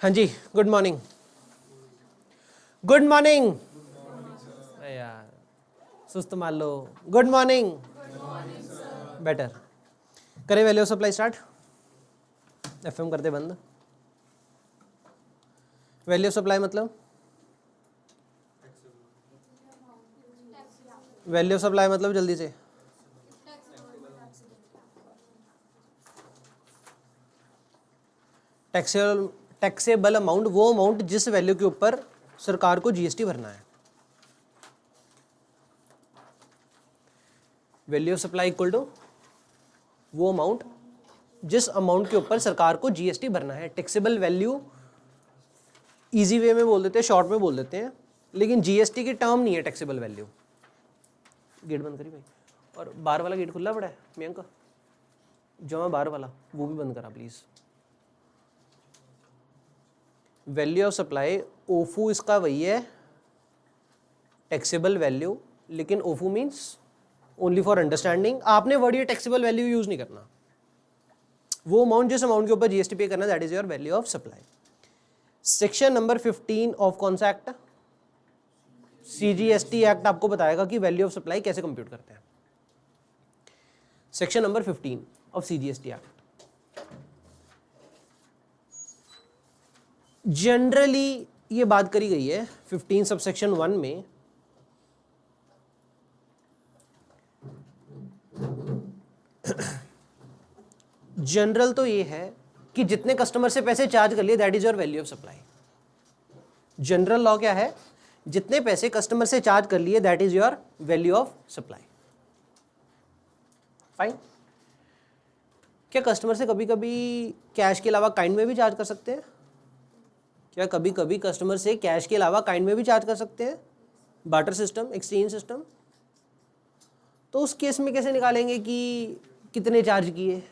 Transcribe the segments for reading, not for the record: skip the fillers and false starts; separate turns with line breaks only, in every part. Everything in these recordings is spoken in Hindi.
हाँ जी, गुड मॉर्निंग। गुड मॉर्निंग यार, सुस्त मान लो। Good morning. बेटर करें वैल्यू सप्लाई स्टार्ट। एफएम करते बंद। वैल्यू सप्लाई मतलब वैल्यू सप्लाई मतलब जल्दी से टैक्सेबल अमाउंट, वो अमाउंट जिस वैल्यू के ऊपर सरकार को जीएसटी भरना है। Value of supply equal to वो अमाउंट जिस अमाउंट के ऊपर सरकार को जीएसटी भरना है। टैक्सेबल वैल्यू इजी वे में बोल देते हैं, शॉर्ट में बोल देते हैं, लेकिन जीएसटी की टर्म नहीं है टैक्सेबल वैल्यू। गेट बंद करी भाई, और बाहर वाला गेट खुला पड़ा है मयंक, जो बाहर वाला वो भी बंद करा प्लीज। वैल्यू ऑफ सप्लाई ओफू इसका वही है टैक्सेबल वैल्यू, लेकिन ओफू मीन्स ओनली फॉर अंडरस्टैंडिंग। आपने वर्ड ये टैक्सेबल वैल्यू यूज नहीं करना। वो अमाउंट जिस अमाउंट के ऊपर जीएसटी पे करना, that is your value of supply. Section number 15 of कौन सा एक्ट? सीजीएसटी एक्ट आपको बताएगा कि वैल्यू ऑफ सप्लाई कैसे कंप्यूट करते हैं। Section number 15 of CGST act. Generally ये बात करी गई है 15 सबसेक्शन 1 में जनरल तो ये है कि जितने कस्टमर से पैसे चार्ज कर लिए that is your value of supply. General law क्या है? जितने पैसे कस्टमर से चार्ज कर लिए that is your value of supply. Fine. क्या कस्टमर से कभी कभी कैश के अलावा काइंड में भी चार्ज कर सकते हैं? क्या कभी कभी कस्टमर से कैश के अलावा काइंड में भी चार्ज कर सकते हैं? Barter system, exchange system. तो उस केस में कैसे निकालेंगे कि कितने चार्ज किए?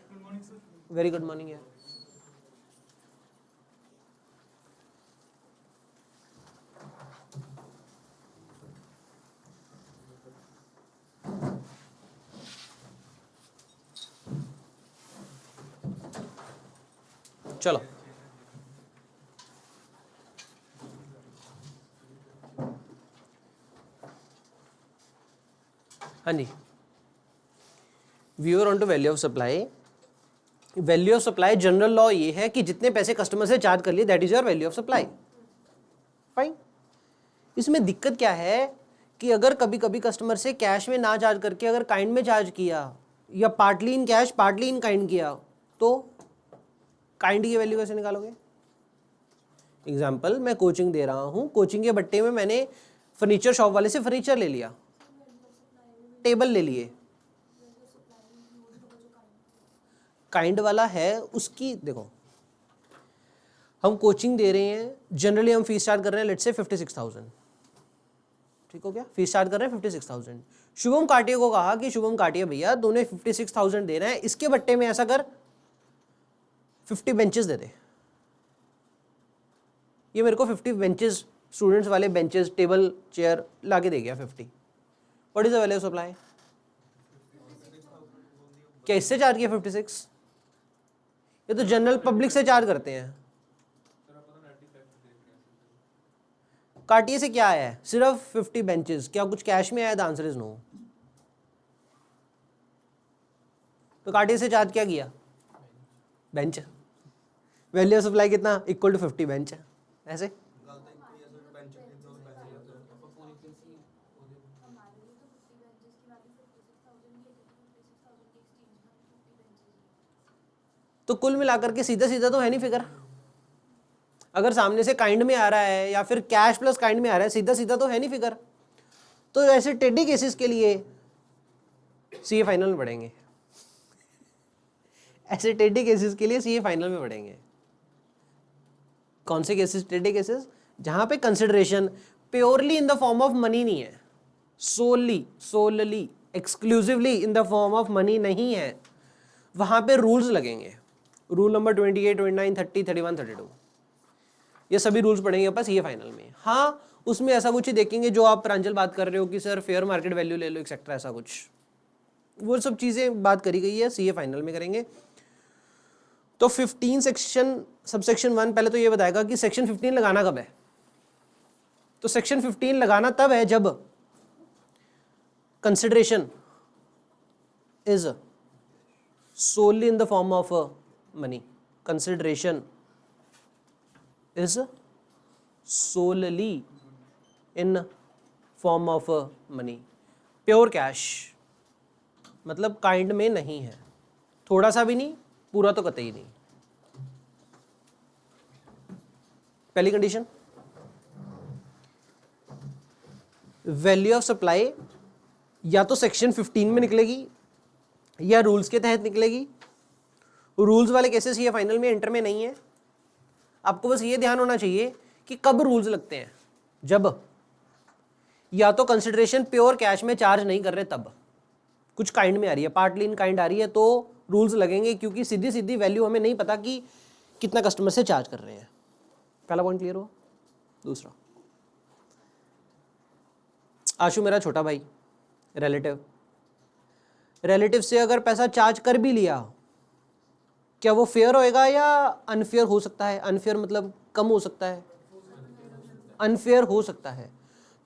वेरी गुड मॉर्निंग यार। चलो हाँ जी, viewer on to value of supply. Value of supply general law ये है कि जितने पैसे कस्टमर से चार्ज कर लिए that is your value of supply. Fine. इसमें दिक्कत क्या है कि अगर कभी कभी कस्टमर से कैश में ना चार्ज करके अगर काइंड में चार्ज किया या partly in cash partly in kind किया, तो काइंड की वैल्यू कैसे निकालोगे? एग्जाम्पल, मैं कोचिंग दे रहा हूं, कोचिंग के बट्टे में मैंने फर्नीचर शॉप वाले से फर्नीचर ले लिया, टेबल ले लिए। काइंड वाला है उसकी, देखो हम कोचिंग दे रहे हैं, जनरली हम फीस चार्ज कर रहे हैं लेट्स से 56,000, ठीक हो गया? फीस चार्ज कर रहे हैं 56,000। शुभम काटिया को कहा कि शुभम काटिया भैया दोनों 56,000 दे रहे हैं, इसके बट्टे में ऐसा कर 50 बेंचेस दे दे। ये मेरे को 50 बेंचेस, स्टूडेंट्स वाले बेंचेस, टेबल, चेयर लाके दे गया 50। What is the value of supply? क्या इससे चार्ज किया 56? ये तो जनरल पब्लिक से चार्ज करते हैं। काटिए से क्या आया है? सिर्फ 50 बेंचेस। क्या कुछ कैश में आया? The answer is no. तो काटिए से चार्ज क्या किया? बेंच। वैल्यू ऑफ सप्लाई कितना? इक्वल टू 50 बेंच है। ऐसे तो कुल मिलाकर के सीधा सीधा तो है नहीं फिगर। अगर सामने से काइंड में आ रहा है या फिर कैश प्लस काइंड में आ रहा है, सीधा सीधा तो है नहीं फिगर। तो ऐसे टेढ़ी केसेस के लिए सीए फाइनल में पढ़ेंगे। ऐसे टेढ़ी केसेस के लिए सीए फाइनल में पढ़ेंगे। कौन से केसेस टेढ़े केसेस? जहां पे consideration purely in the form of money नहीं है, solely exclusively in the form of money नहीं है, वहां पे रूल्स लगेंगे। रूल नंबर 28, 29, 30, 31, 32, ये सभी रूल्स पढ़ेंगे बस ये फाइनल में। हाँ, उसमें ऐसा कुछ ही देखेंगे जो आप प्रांजल बात कर रहे हो कि सर फेयर मार्केट वैल्यू ले लो एक्सेट्रा, ऐसा कुछ, वो सब चीज़ें बात करी गई है, सीए फाइनल में करेंगे। तो 15 सेक्शन सबसेक्शन 1 पहले तो ये बताएगा कि सेक्शन 15 लगाना कब है। तो सेक्शन 15 लगाना तब है जब consideration is solely in the form of money. Consideration is solely in form of money. Pure cash मतलब काइंड में नहीं है, थोड़ा सा भी नहीं, पूरा तो कतई नहीं। पहली कंडीशन, वैल्यू ऑफ सप्लाई या तो सेक्शन 15 में निकलेगी या रूल्स के तहत निकलेगी। रूल्स वाले केसेस ये फाइनल में इंटर में नहीं है। आपको बस ये ध्यान होना चाहिए कि कब रूल्स लगते हैं, जब या तो कंसिडरेशन प्योर कैश में चार्ज नहीं कर रहे, तब कुछ काइंड में आ रही है, पार्टली इन काइंड आ रही है, तो रूल्स लगेंगे, क्योंकि सीधी सीधी वैल्यू हमें नहीं पता कि कितना कस्टमर से चार्ज कर रहे हैं। पहला पॉइंट क्लियर हुआ। दूसरा, आशु मेरा छोटा भाई, रिलेटिव से अगर पैसा चार्ज कर भी लिया, क्या वो फेयर होएगा या अनफेयर हो सकता है? अनफेयर मतलब कम हो सकता है, अनफेयर हो सकता है।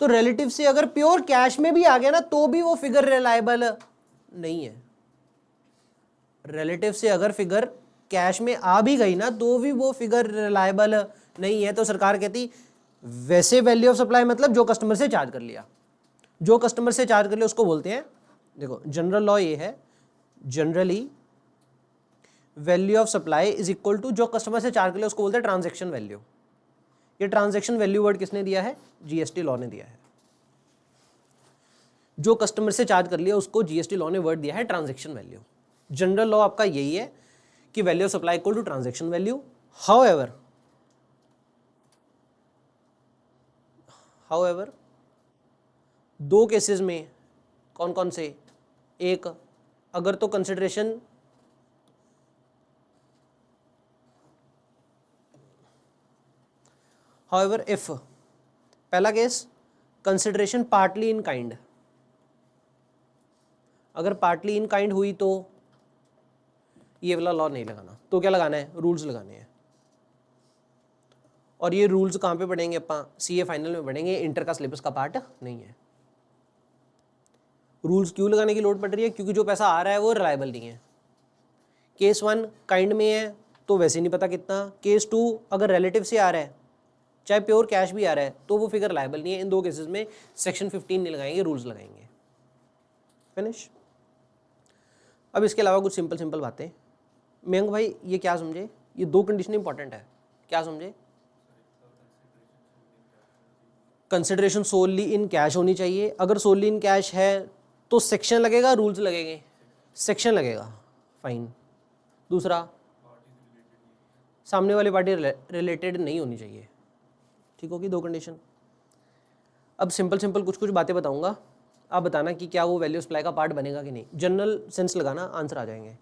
तो रिलेटिव से अगर प्योर कैश में भी आ गया ना, तो भी वो फिगर रिलायबल नहीं है। रिलेटिव से अगर फिगर कैश में आ भी गई ना, तो भी वो फिगर रिलायबल नहीं है। तो सरकार कहती वैसे वैल्यू ऑफ सप्लाई मतलब जो कस्टमर से चार्ज कर लिया, जो कस्टमर से चार्ज कर लिया उसको बोलते हैं, देखो जनरल लॉ ये है, generally value of supply is equal to जो कस्टमर से चार्ज कर लिया उसको बोलते हैं ट्रांजैक्शन वैल्यू। ये ट्रांजैक्शन वैल्यू वर्ड किसने दिया है? जीएसटी लॉ ने दिया है। जो कस्टमर से चार्ज कर लिया उसको जीएसटी लॉ ने वर्ड दिया है ट्रांजैक्शन वैल्यू। जनरल लॉ आपका यही है कि value of supply equal to transaction value. However दो केसेस में, कौन कौन से? एक, अगर तो कंसिडरेशन हाउएवर इफ, पहला case consideration partly in kind, अगर पार्टली इन काइंड हुई तो ये वाला लॉ नहीं लगाना। तो क्या लगाना है? रूल्स लगाने हैं। और ये रूल्स कहाँ पे पढ़ेंगे अपना? सीए फाइनल में पढ़ेंगे, इंटर का सिलेबस का पार्ट नहीं है। रूल्स क्यों लगाने की लोड पड़ रही है? क्योंकि जो पैसा आ रहा है वो रिलायबल नहीं है। केस 1 काइंड में है तो वैसे नहीं पता कितना। केस 2 अगर रिलेटिव से आ रहा है, चाहे प्योर कैश भी आ रहा है, तो वो फिगर रिलायबल नहीं है। इन दो केसेस में सेक्शन 15 नहीं लगाएंगे, रूल्स लगाएंगे। फिनिश। अब इसके अलावा कुछ सिंपल बातें। मयंक भाई ये क्या समझे? ये दो कंडीशन इंपॉर्टेंट है, क्या समझे? कंसिडरेशन सोलली इन कैश होनी चाहिए। अगर सोलली इन कैश है तो सेक्शन लगेगा, रूल्स लगेंगे? सेक्शन लगेगा, फाइन। दूसरा, सामने वाली पार्टी रिलेटेड नहीं होनी चाहिए। ठीक होगी दो कंडीशन। अब सिंपल कुछ बातें बताऊंगा, आप बताना कि क्या वो वैल्यू सप्लाई का पार्ट बनेगा कि नहीं। जनरल सेंस लगाना, आंसर आ जाएंगे।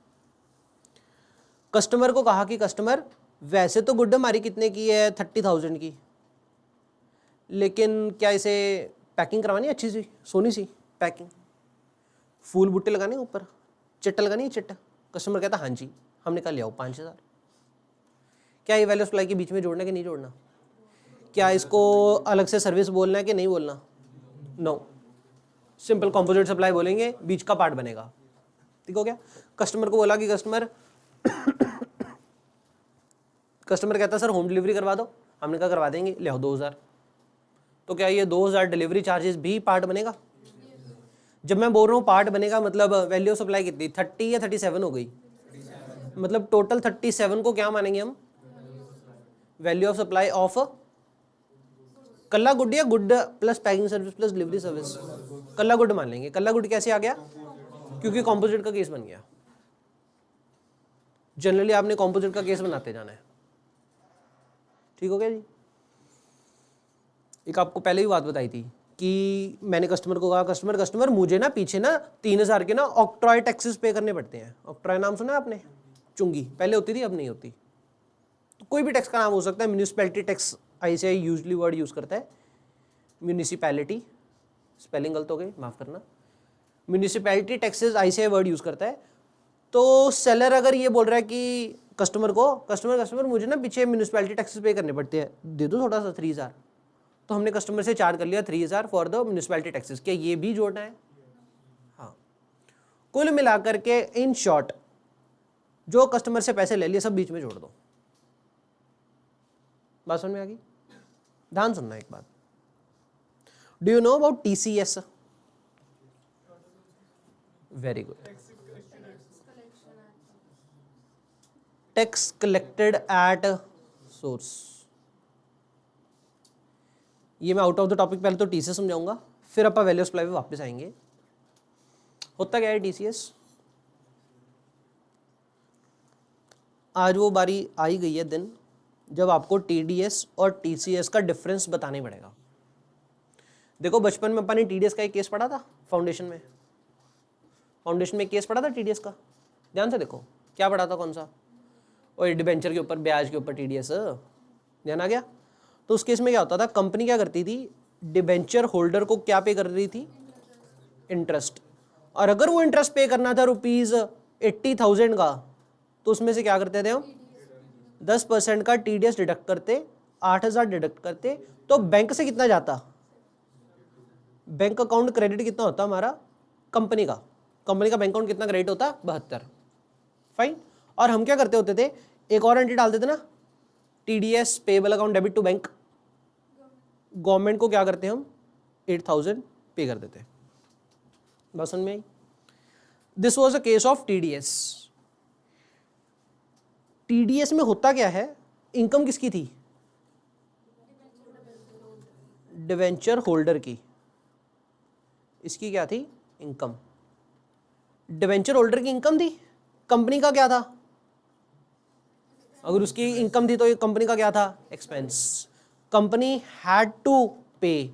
कस्टमर को कहा कि कस्टमर वैसे तो गुड्डा हमारी कितने की है? 30,000 की, लेकिन क्या इसे पैकिंग करवानी है अच्छी सी, सोनी सी पैकिंग, फूल बुट्टे लगाने ऊपर, चिट्टा लगानी है चिट्टा। कस्टमर कहता हाँ जी। हमने कहा ले आओ 5,000। क्या ये वैल्यू सप्लाई के बीच में जोड़ना कि नहीं जोड़ना? क्या इसको अलग से सर्विस बोलना है कि नहीं बोलना? नो, सिंपल कॉम्पोजिट सप्लाई बोलेंगे, बीच का पार्ट बनेगा। ठीक हो गया। कस्टमर को बोला कि कस्टमर कहता सर होम डिलीवरी करवा दो। हमने कहा करवा देंगे, ले आओ 2,000। तो क्या ये 2,000 डिलीवरी चार्जेस भी पार्ट बनेगा? जब मैं बोल रहा हूँ पार्ट बनेगा, मतलब वैल्यू ऑफ सप्लाई कितनी? 30 या 37 हो गई? मतलब टोटल 37 को क्या मानेंगे हम? वैल्यू ऑफ सप्लाई ऑफ कल्ला गुड या good plus packing service plus delivery service, कल्ला गुड मान लेंगे। कल्ला गुड कैसे आ गया? क्योंकि कॉम्पोजिट का केस बन गया। जनरली आपने कॉम्पोजिट का केस बनाते जाना है। ठीक हो गया जी। एक आपको पहले ही बात बताई थी कि मैंने कस्टमर को कहा कस्टमर मुझे ना पीछे ना 3,000 के ना ऑक्ट्रॉय टैक्सेस पे करने पड़ते हैं। ऑक्ट्रॉय नाम सुना आपने? चुंगी पहले होती थी, अब नहीं होती। तो कोई भी टैक्स का नाम हो सकता है। Municipality tax ICAI usually word use करता है, म्यूनिसिपैलिटी, स्पेलिंग गलत हो गई, माफ़ करना। Municipality taxes ICAI word use करता है। तो सेलर अगर ये बोल रहा है कि कस्टमर मुझे ना पीछे म्यूनिसिपैलिटी टैक्सेस पे करने पड़ते हैं, दे दो थोड़ा सा 3000, तो हमने कस्टमर से चार्ज कर लिया 3000 फॉर द म्यूनिसिपैलिटी टैक्सेस। क्या ये भी जोड़ना है? हाँ। कुल मिलाकर के इन शॉर्ट जो कस्टमर से पैसे ले लिए सब बीच में जोड़ दो। बात समझ में आ गई? ध्यान सुनना एक बात। Do you know about TCS? Very good. Tax collected at source. ये मैं आउट ऑफ द टॉपिक पहले तो TCS समझाऊंगा, फिर अपन वैल्यू ऑफ सप्लाई पे वापस आएंगे। होता क्या है TCS? आज वो बारी आई गई है दिन जब आपको TDS और TCS का डिफरेंस बताने पड़ेगा। देखो बचपन में अपन ने TDS का एक केस पढ़ा था, फाउंडेशन में एक केस पढ़ा था TDS का। ध्यान से देखो क्या पढ़ा था, कौन सा? और डिबेंचर के ऊपर, ब्याज के ऊपर TDS। ध्यान आ गया? तो उस केस में क्या होता था, कंपनी क्या करती थी, डिबेंचर होल्डर को क्या पे कर रही थी? इंटरेस्ट। और अगर वो इंटरेस्ट पे करना था ₹80,000 का, तो उसमें से क्या करते थे हम? 10% का TDS डिडक्ट करते, 8,000 डिडक्ट करते, तो बैंक से कितना जाता? बैंक अकाउंट क्रेडिट कितना होता हमारा? कंपनी का बैंक अकाउंट कितना क्रेडिट होता? 72। फाइन। और हम क्या करते होते थे, एक और एंट्री डालते थे ना, TDS payable account debit to bank. Government को क्या करते हैं हम? 8,000 पे कर देते। बस समझ में आई? This was a case of TDS। TDS में होता क्या है, इनकम किसकी थी? डिवेंचर होल्डर की। इसकी क्या थी? इनकम। डिवेंचर होल्डर की इनकम थी, कंपनी का क्या था? अगर उसकी इनकम थी तो ये कंपनी का क्या था? एक्सपेंस। कंपनी हैड टू पे,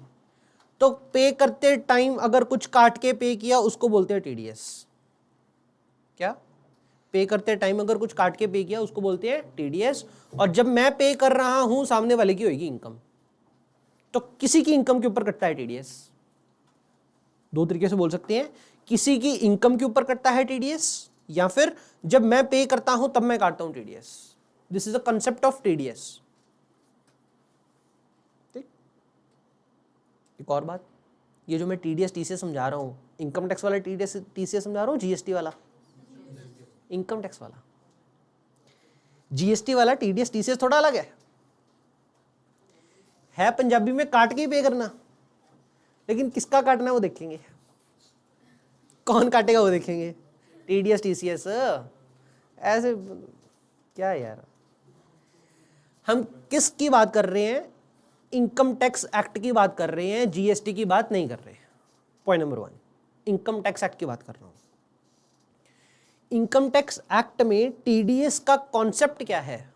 तो पे करते टाइम अगर कुछ काट के पे किया उसको बोलते हैं TDS। क्या? पे करते टाइम अगर कुछ काट के पे किया उसको बोलते हैं TDS। और जब मैं पे कर रहा हूं सामने वाले की होगी इनकम, तो किसी की इनकम के ऊपर कटता है TDS। दो तरीके से बोल सकते हैं, किसी की इनकम के ऊपर कटता है TDS, या फिर जब मैं पे करता हूं तब मैं काटता हूं TDS। This is the concept of TDS। ठीक। एक और बात, ये जो मैं TDS TCS समझा रहा हूं, इनकम टैक्स वाला TCS समझा रहा हूं, GST वाला? इनकम टैक्स वाला। GST वाला TDS TCS थोड़ा अलग है पंजाबी में काट के ही पे करना, लेकिन किसका काटना है वो देखेंगे, कौन काटेगा वो देखेंगे। TDS TCS ऐसे क्या यार, हम किस की बात कर रहे हैं? इनकम टैक्स एक्ट की बात कर रहे हैं, GST की बात नहीं कर रहे हैं। Point number 1, income tax act की बात कर रहा हूं। इनकम टैक्स एक्ट में TDS का कॉन्सेप्ट क्या है?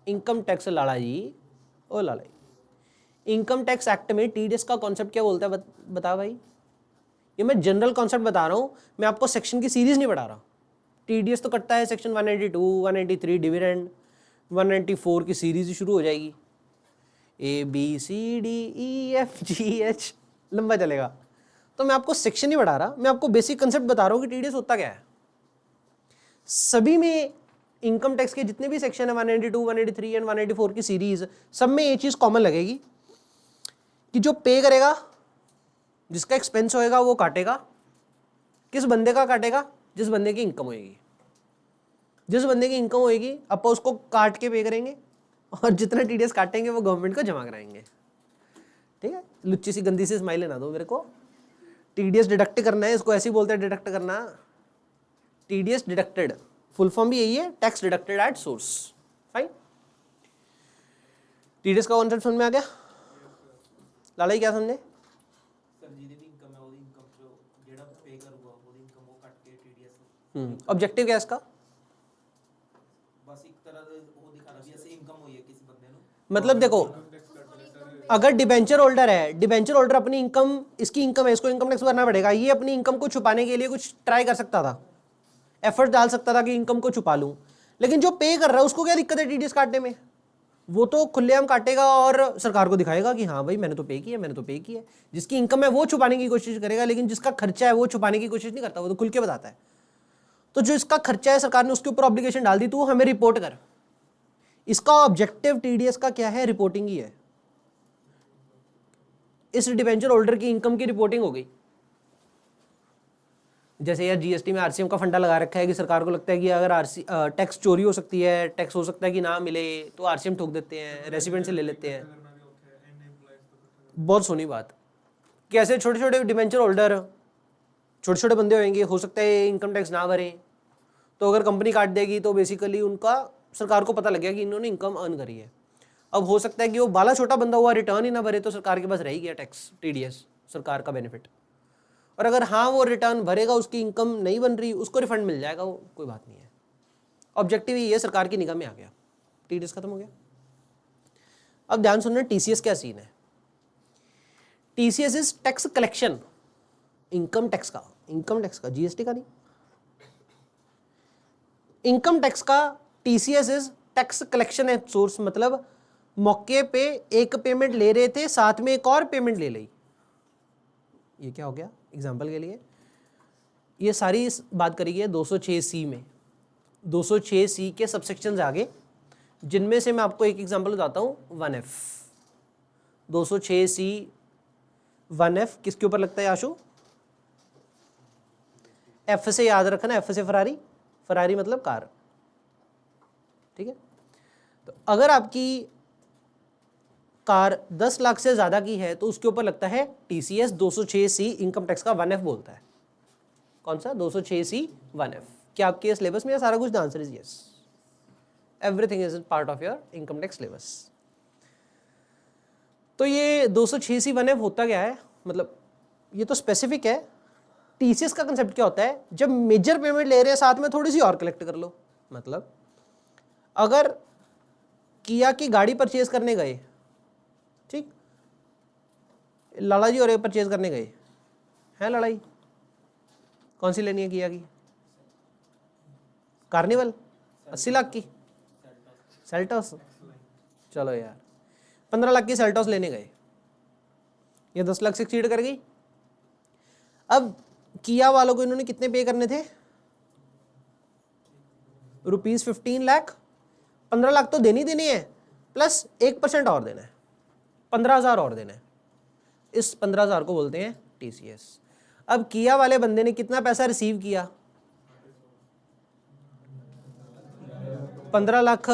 इनकम टैक्स लाला जी, ओ लाला जी, इनकम टैक्स एक्ट में TDS का कॉन्सेप्ट क्या बोलता है? बता भाई। ये मैं जनरल कॉन्सेप्ट बता रहा हूं, मैं आपको सेक्शन की सीरीज नहीं पढ़ा रहा। TDS तो कटता है सेक्शन 192, 193 डिविडेंड, 194 की सीरीज शुरू हो जाएगी, ABCDEFGH लंबा चलेगा। तो मैं आपको सेक्शन नहीं पढ़ा रहा, मैं आपको बेसिक कंसेप्ट बता रहा हूं कि TDS होता क्या है। सभी में इनकम टैक्स के जितने भी सेक्शन है 192, 183 एंड 184 की सीरीज, सब में ये चीज कॉमन लगेगी कि जो पे करेगा, जिसका एक्सपेंस होएगा वो काटेगा। किस बंदे का काटेगा? जिस बंदे की इनकम होएगी। जिस बंदे की इनकम होएगी अपन उसको काट के पे करेंगे, और जितना TDS काटेंगे वो गवर्नमेंट को जमा कराएंगे। ठीक है, लुच्ची सी गंदी सी स्माइल ना दो मेरे को। TDS डिडक्ट करना है, इसको ऐसे ही बोलते हैं, डिडक्ट करना। TDS डिडक्टेड, फुल फॉर्म भी यही है, tax deducted at source. Fine. TDS का कॉन्सेप्ट समझ में आ गया? लाला जी क्या समझे? ऑब्जेक्टिव क्या है इसका? मतलब देखो, अगर डिबेंचर होल्डर है, डिबेंचर होल्डर अपनी इनकम, इसकी इनकम है, इसको इनकम टैक्स भरना पड़ेगा। ये अपनी इनकम को छुपाने के लिए कुछ ट्राई कर सकता था, एफर्ट डाल सकता था कि इनकम को छुपा लूं, लेकिन जो पे कर रहा है उसको क्या दिक्कत है TDS काटने में? वो तो खुलेआम काटेगा और सरकार को दिखाएगा कि हाँ भाई मैंने तो पे किया, मैंने तो पे किया। जिसकी इनकम है वो छुपाने की कोशिश करेगा, लेकिन जिसका खर्चा है वो छुपाने की कोशिश नहीं करता, वो तो खुल के बताता है। तो जो इसका खर्चा है सरकार ने उसके ऊपर ऑब्लिगेशन डाल दी, तू हमें रिपोर्ट कर। इसका ऑब्जेक्टिव टीडीएस का क्या है? रिपोर्टिंग ही है। इस डिबेंचर होल्डर की इनकम की रिपोर्टिंग हो गई। जैसे यार जीएसटी में आरसीएम का फंडा लगा रखा है कि सरकार को लगता है कि अगर टैक्स चोरी हो सकती है, टैक्स हो सकता है कि ना मिले, तो आरसीएम ठोक देते हैं, रेसिडेंट से ले लेते हैं। बहुत सोनी बात। कैसे छोटे छोटे डिबेंचर होल्डर, छोटे छोटे बंदे होंगे, हो सकता है इनकम टैक्स ना भरें, तो अगर कंपनी काट देगी तो बेसिकली उनका सरकार को पता लग गया कि इन्होंने इनकम अर्न करी है। अब हो सकता है कि वो बाला छोटा बंदा हुआ, रिटर्न ही ना भरे, तो सरकार के पास रह गया टैक्स, टीडीएस, सरकार का बेनिफिट। और अगर हाँ वो रिटर्न भरेगा, उसकी इनकम नहीं बन रही, उसको रिफंड मिल जाएगा, वो कोई बात नहीं है। ऑब्जेक्टिव ये सरकार की निगाह में आ गया, टीडीएस खत्म हो गया। अब ध्यान सुनना, टीसीएस क्या सीन है। TCS is tax collection, income tax का, जीएसटी का नहीं। इनकम टैक्स का TCS is tax collection at source, मतलब मौके पे एक पेमेंट ले रहे थे, साथ में एक और पेमेंट ले ली। ये क्या हो गया? एग्जाम्पल के लिए ये सारी बात करी है 206C में। 206C के सबसेक्शंस आगे, जिनमें से मैं आपको एक एग्जांपल बताता हूं। 1F, 206C 1F किसके ऊपर लगता है आशु? F से याद रखना, F से फरारी, फरारी मतलब कार, ठीक है। तो अगर आपकी कार 10 लाख से ज्यादा की है तो उसके ऊपर लगता है टीसीएस। 206C इनकम टैक्स का 1F बोलता है। कौन सा? 206C 1F। क्या आपके सिलेबस में है सारा कुछ? The answer is yes, everything is part of your income tax syllabus. तो ये 206C 1F होता क्या है? मतलब ये तो स्पेसिफिक है। टीसीएस का कंसेप्ट क्या होता है? जब मेजर पेमेंट ले रहे हैं, साथ में थोड़ी सी और कलेक्ट कर लो। मतलब अगर किया की गाड़ी परचेज करने गए, ठीक, लाला जी और परचेज करने गए हैं, लड़ाई कौन सी लेनी है किया की? कार्निवल 80 लाख की, सेल्टोस, चलो यार 15 लाख की सेल्टोस लेने गए, ये 10 लाख से एक्सीड कर गई। अब किया वालों को इन्होंने कितने पे करने थे? ₹15 लाख। 15 लाख तो देनी है, प्लस 1% और देना है, 15,000 और देना है। इस 15,000 को बोलते हैं टीसीएस। अब किया वाले बंदे ने कितना पैसा रिसीव किया? 15 लाख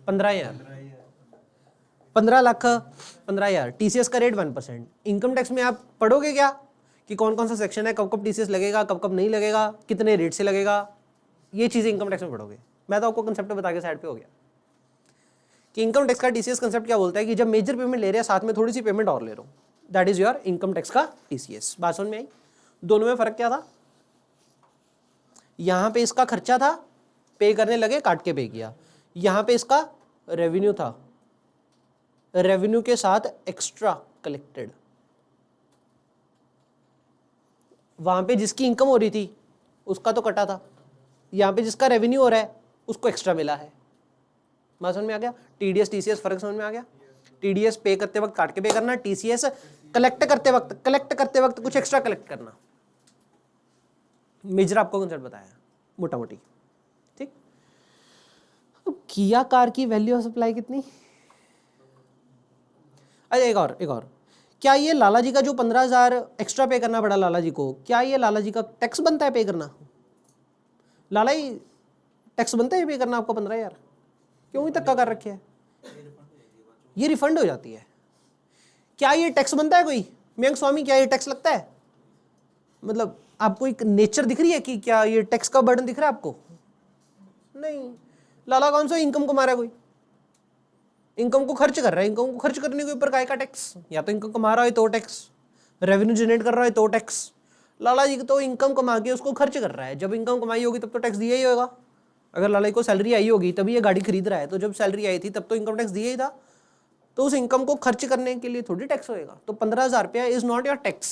15,000, 15 लाख 15,000। टीसीएस का रेट 1%। इनकम टैक्स में आप पढ़ोगे क्या कि कौन कौन सा सेक्शन है, कब कब टीसीएस लगेगा, कब कब नहीं लगेगा, कितने रेट से लगेगा, ये चीजें इनकम टैक्स में पढ़ोगे। मैं तो आपको कंसेप्ट बता के साइड पे हो गया कि इनकम टैक्स का टीसीएस कंसेप्ट क्या बोलता है कि जब मेजर पेमेंट ले रहे हैं, साथ में थोड़ी सी पेमेंट और ले रहा हूं, that is your income tax का टीसीएस। बात समझ में आई? दोनों में फर्क क्या था? यहां पे इसका खर्चा था, पे करने लगे, काट के पे किया। यहां पे इसका रेवेन्यू था, रेवेन्यू के साथ एक्स्ट्रा कलेक्टेड। वहां पे जिसकी इनकम हो रही थी उसका तो कटा था, यहां पे जिसका रेवेन्यू हो रहा है उसको एक्स्ट्रा मिला है। बात समझ में आ गया? टीडीएस टीसीएस फर्क समझ में आ गया? टीडीएस पे करते वक्त काट के पे करना, टीसीएस कलेक्ट करते वक्त कुछ एक्स्ट्रा कलेक्ट करना। मेजर आपको कंसेप्ट बताया मोटा मोटी, ठीक। अब किया कार की वैल्यू ऑफ सप्लाई कितनी? अरे एक और, क्या ये लाला जी का जो 15,000 एक्स्ट्रा पे करना पड़ा लाला जी को, क्या ये लाला जी का टैक्स बनता है पे करना? लाला ही टैक्स बनता है पे करना आपको 15,000? क्यों ही धक्का कर रखे है? ये रिफंड हो जाती है। क्या ये टैक्स बनता है कोई? मयंक स्वामी, क्या ये टैक्स लगता है? मतलब आपको एक नेचर दिख रही है कि क्या ये टैक्स का बर्डन दिख रहा है आपको? नहीं। लाला कौन सा इनकम कमा रहा है? कोई इनकम को खर्च कर रहा है, इनकम को खर्च करने के ऊपर काय का टैक्स? या तो इनकम कमा रहा है तो टैक्स, रेवेन्यू जनरेट कर रहा है तो टैक्स। लाला जी तो इनकम कमा के उसको खर्च कर रहा है, जब इनकम कमाई होगी तब तो टैक्स दिया ही होगा। अगर लाला जी को सैलरी आई होगी तभी ये गाड़ी खरीद रहा है, तो जब सैलरी आई थी तब तो इनकम टैक्स दिया ही था, तो उस इनकम को खर्च करने के लिए थोड़ी टैक्स होएगा। तो 15,000 रुपया is not your tax,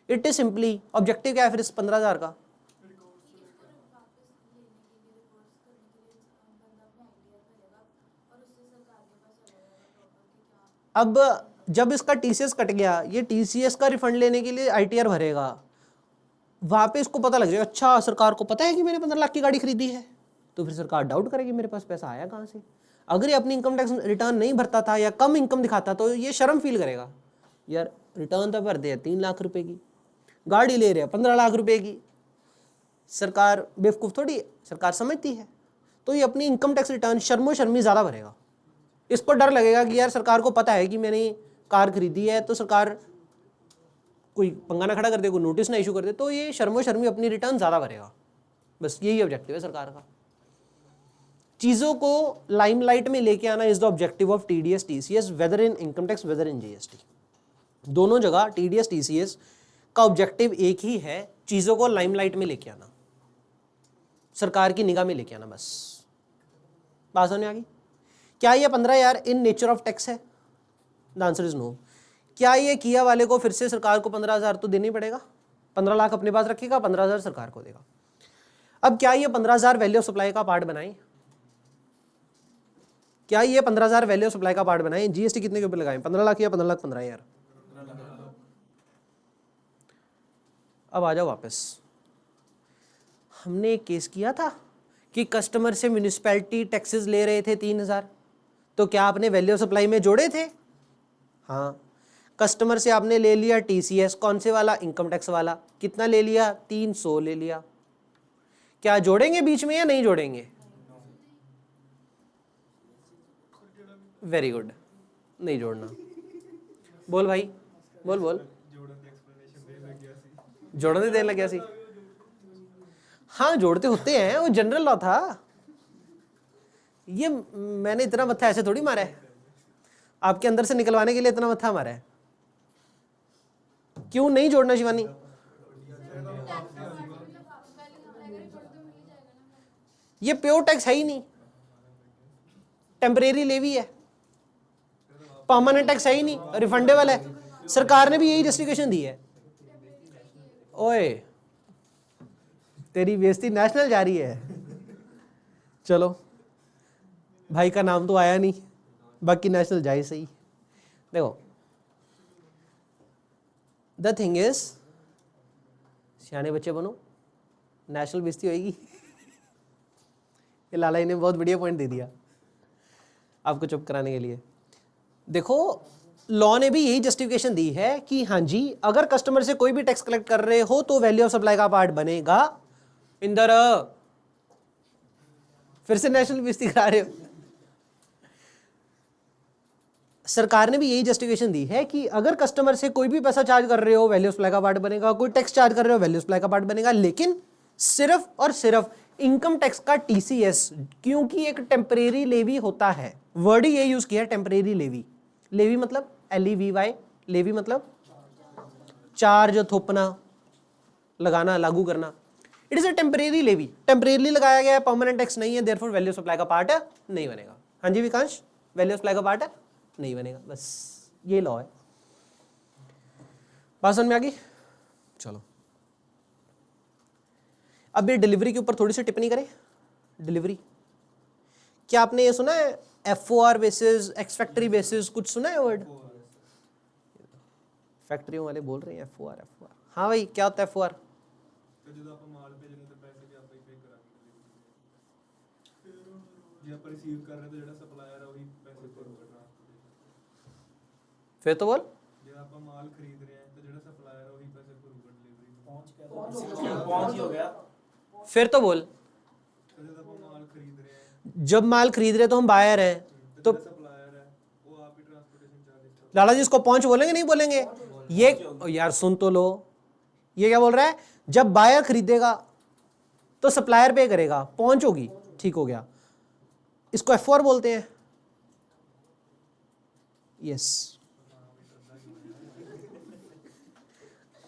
it is simply objective क्या है फिर इस 15,000 का? अब जब इसका टीसीएस कट गया, ये टीसीएस का रिफंड लेने के लिए आईटीआर भरेगा, वहां पे इसको पता लग जाएगा, अच्छा सरकार को पता है कि मैंने 15 लाख की गाड़ी खरीदी है, तो फिर सरकार डाउट करेगी मेरे पास पैसा आया कहाँ से। अगर ये अपनी इनकम टैक्स रिटर्न नहीं भरता था या कम इनकम दिखाता तो ये शर्म फील करेगा, यार रिटर्न तो भरते हैं 3 लाख रुपए की, गाड़ी ले रहे हैं 15 लाख रुपए की, सरकार बेवकूफ़ थोड़ी है, सरकार समझती है। तो ये अपनी इनकम टैक्स रिटर्न शर्मो शर्मी ज़्यादा भरेगा। इसको डर लगेगा कि यार सरकार को पता है कि मैंने कार खरीदी है, तो सरकार कोई पंगा ना खड़ा कर दे, कोई नोटिस ना इशू कर दे, तो ये शर्मो शर्मी अपनी रिटर्न ज़्यादा भरेगा। बस यही ऑब्जेक्टिव है सरकार का। चीज़ों को लाइमलाइट में लेके आना is the objective of TDS TCS, whether in income tax whether in GST। दोनों जगह TDS TCS का ऑब्जेक्टिव एक ही है, चीज़ों को लाइमलाइट में लेके आना, सरकार की निगाह में लेके आना। बस बात समझ में आ गई? क्या ये 15,000 इन नेचर ऑफ टैक्स है? The answer is no. क्या ये किया वाले को फिर से सरकार को 15,000 तो देना ही पड़ेगा? 15 लाख अपने पास रखेगा, 15,000 सरकार को देगा। अब क्या ये 15,000 वैल्यू ऑफ सप्लाई का पार्ट बनाए? क्या ये 15,000 वैल्यू ऑफ सप्लाई का पार्ट बनाए? GST कितने के ऊपर लगाएं, 15 लाख या 15 लाख 15,000? अब आ जाओ वापस। हमने एक केस किया था कि कस्टमर से म्यूनिसिपैलिटी टैक्सेस ले रहे थे 3,000, तो क्या आपने वैल्यू ऑफ सप्लाई में जोड़े थे? हाँ। कस्टमर से आपने ले लिया TCS, कौन से वाला? इनकम टैक्स वाला। कितना ले लिया? 300 ले लिया। क्या जोड़ेंगे बीच में या नहीं जोड़ेंगे? वेरी गुड, नहीं जोड़ना। बोल भाई, बोल बोल। जोड़ने देने लग गया सी। हाँ जोड़ते होते हैं, वो जनरल लॉ था। ये मैंने इतना मत्था ऐसे थोड़ी मारा है, आपके अंदर से निकलवाने के लिए इतना मत्था मारा है। क्यों नहीं जोड़ना शिवानी? ये प्योर टैक्स है ही नहीं, टेम्परेरी लेवी है, परमानेंट टैक्स है ही नहीं, रिफंडेबल है। सरकार ने भी यही जस्टिफिकेशन दी है। ओए तेरी बेइज्जती नेशनल जा रही है। चलो भाई का नाम तो आया नहीं, बाकी नेशनल जाए सही। देखो द थिंग इज, सियाने बच्चे बनो, नेशनल बेइज्जती होएगी। ये लाला ने बहुत बढ़िया पॉइंट दे दिया आपको चुप कराने के लिए। देखो लॉ ने भी यही जस्टिफिकेशन दी है कि हाँ जी, अगर कस्टमर से कोई भी टैक्स कलेक्ट कर रहे हो तो वैल्यू ऑफ सप्लाई का पार्ट बनेगा। इंदर फिर से नेशनल बेइज्जती करा रहे हो। सरकार ने भी यही जस्टिफिकेशन दी है कि अगर कस्टमर से कोई भी पैसा चार्ज कर रहे हो वैल्यू ऑफ सप्लाई का पार्ट बनेगा, कोई टैक्स चार्ज कर रहे हो वैल्यू ऑफ सप्लाई का पार्ट बनेगा, लेकिन सिर्फ और सिर्फ इनकम टैक्स का TCS, क्योंकि एक टेम्परेरी लेवी होता है। वर्ड ही ये यूज किया है, टेम्परेरी लेवी। लेवी मतलब LEVY, लेवी मतलब चार्ज, थोपना, लगाना, लागू करना। It is a temporary levy, temporary लगाया गया है, परमानेंट टैक्स नहीं है, देयरफॉर वैल्यू ऑफ सप्लाई का पार्ट नहीं बनेगा। हाँ जी विकांश, वैल्यू ऑफ सप्लाई का पार्ट नहीं बनेगा, बस ये लॉ है। बात समझ में आ गई? चलो अब ये डिलीवरी के ऊपर थोड़ी सी टिप्पणी करें। डिलीवरी, क्या आपने ये सुना है FOR basis, ex factory basis, कुछ सुना है वर्ड? फैक्ट्रियों वाले बोल रहे हैं FOR। हाँ भाई, क्या होता है FOR? फिर तो बोल। फिर तो बोल। जब माल खरीद रहे तो हम बायर हैं, तो लाला जी इसको पहुंच बोलेंगे नहीं बोलेंगे? ये यार सुन तो लो, ये क्या बोल रहा है? जब बायर खरीदेगा तो सप्लायर पे करेगा, पहुंच होगी, ठीक हो गया। इसको FOR बोलते हैं। यस,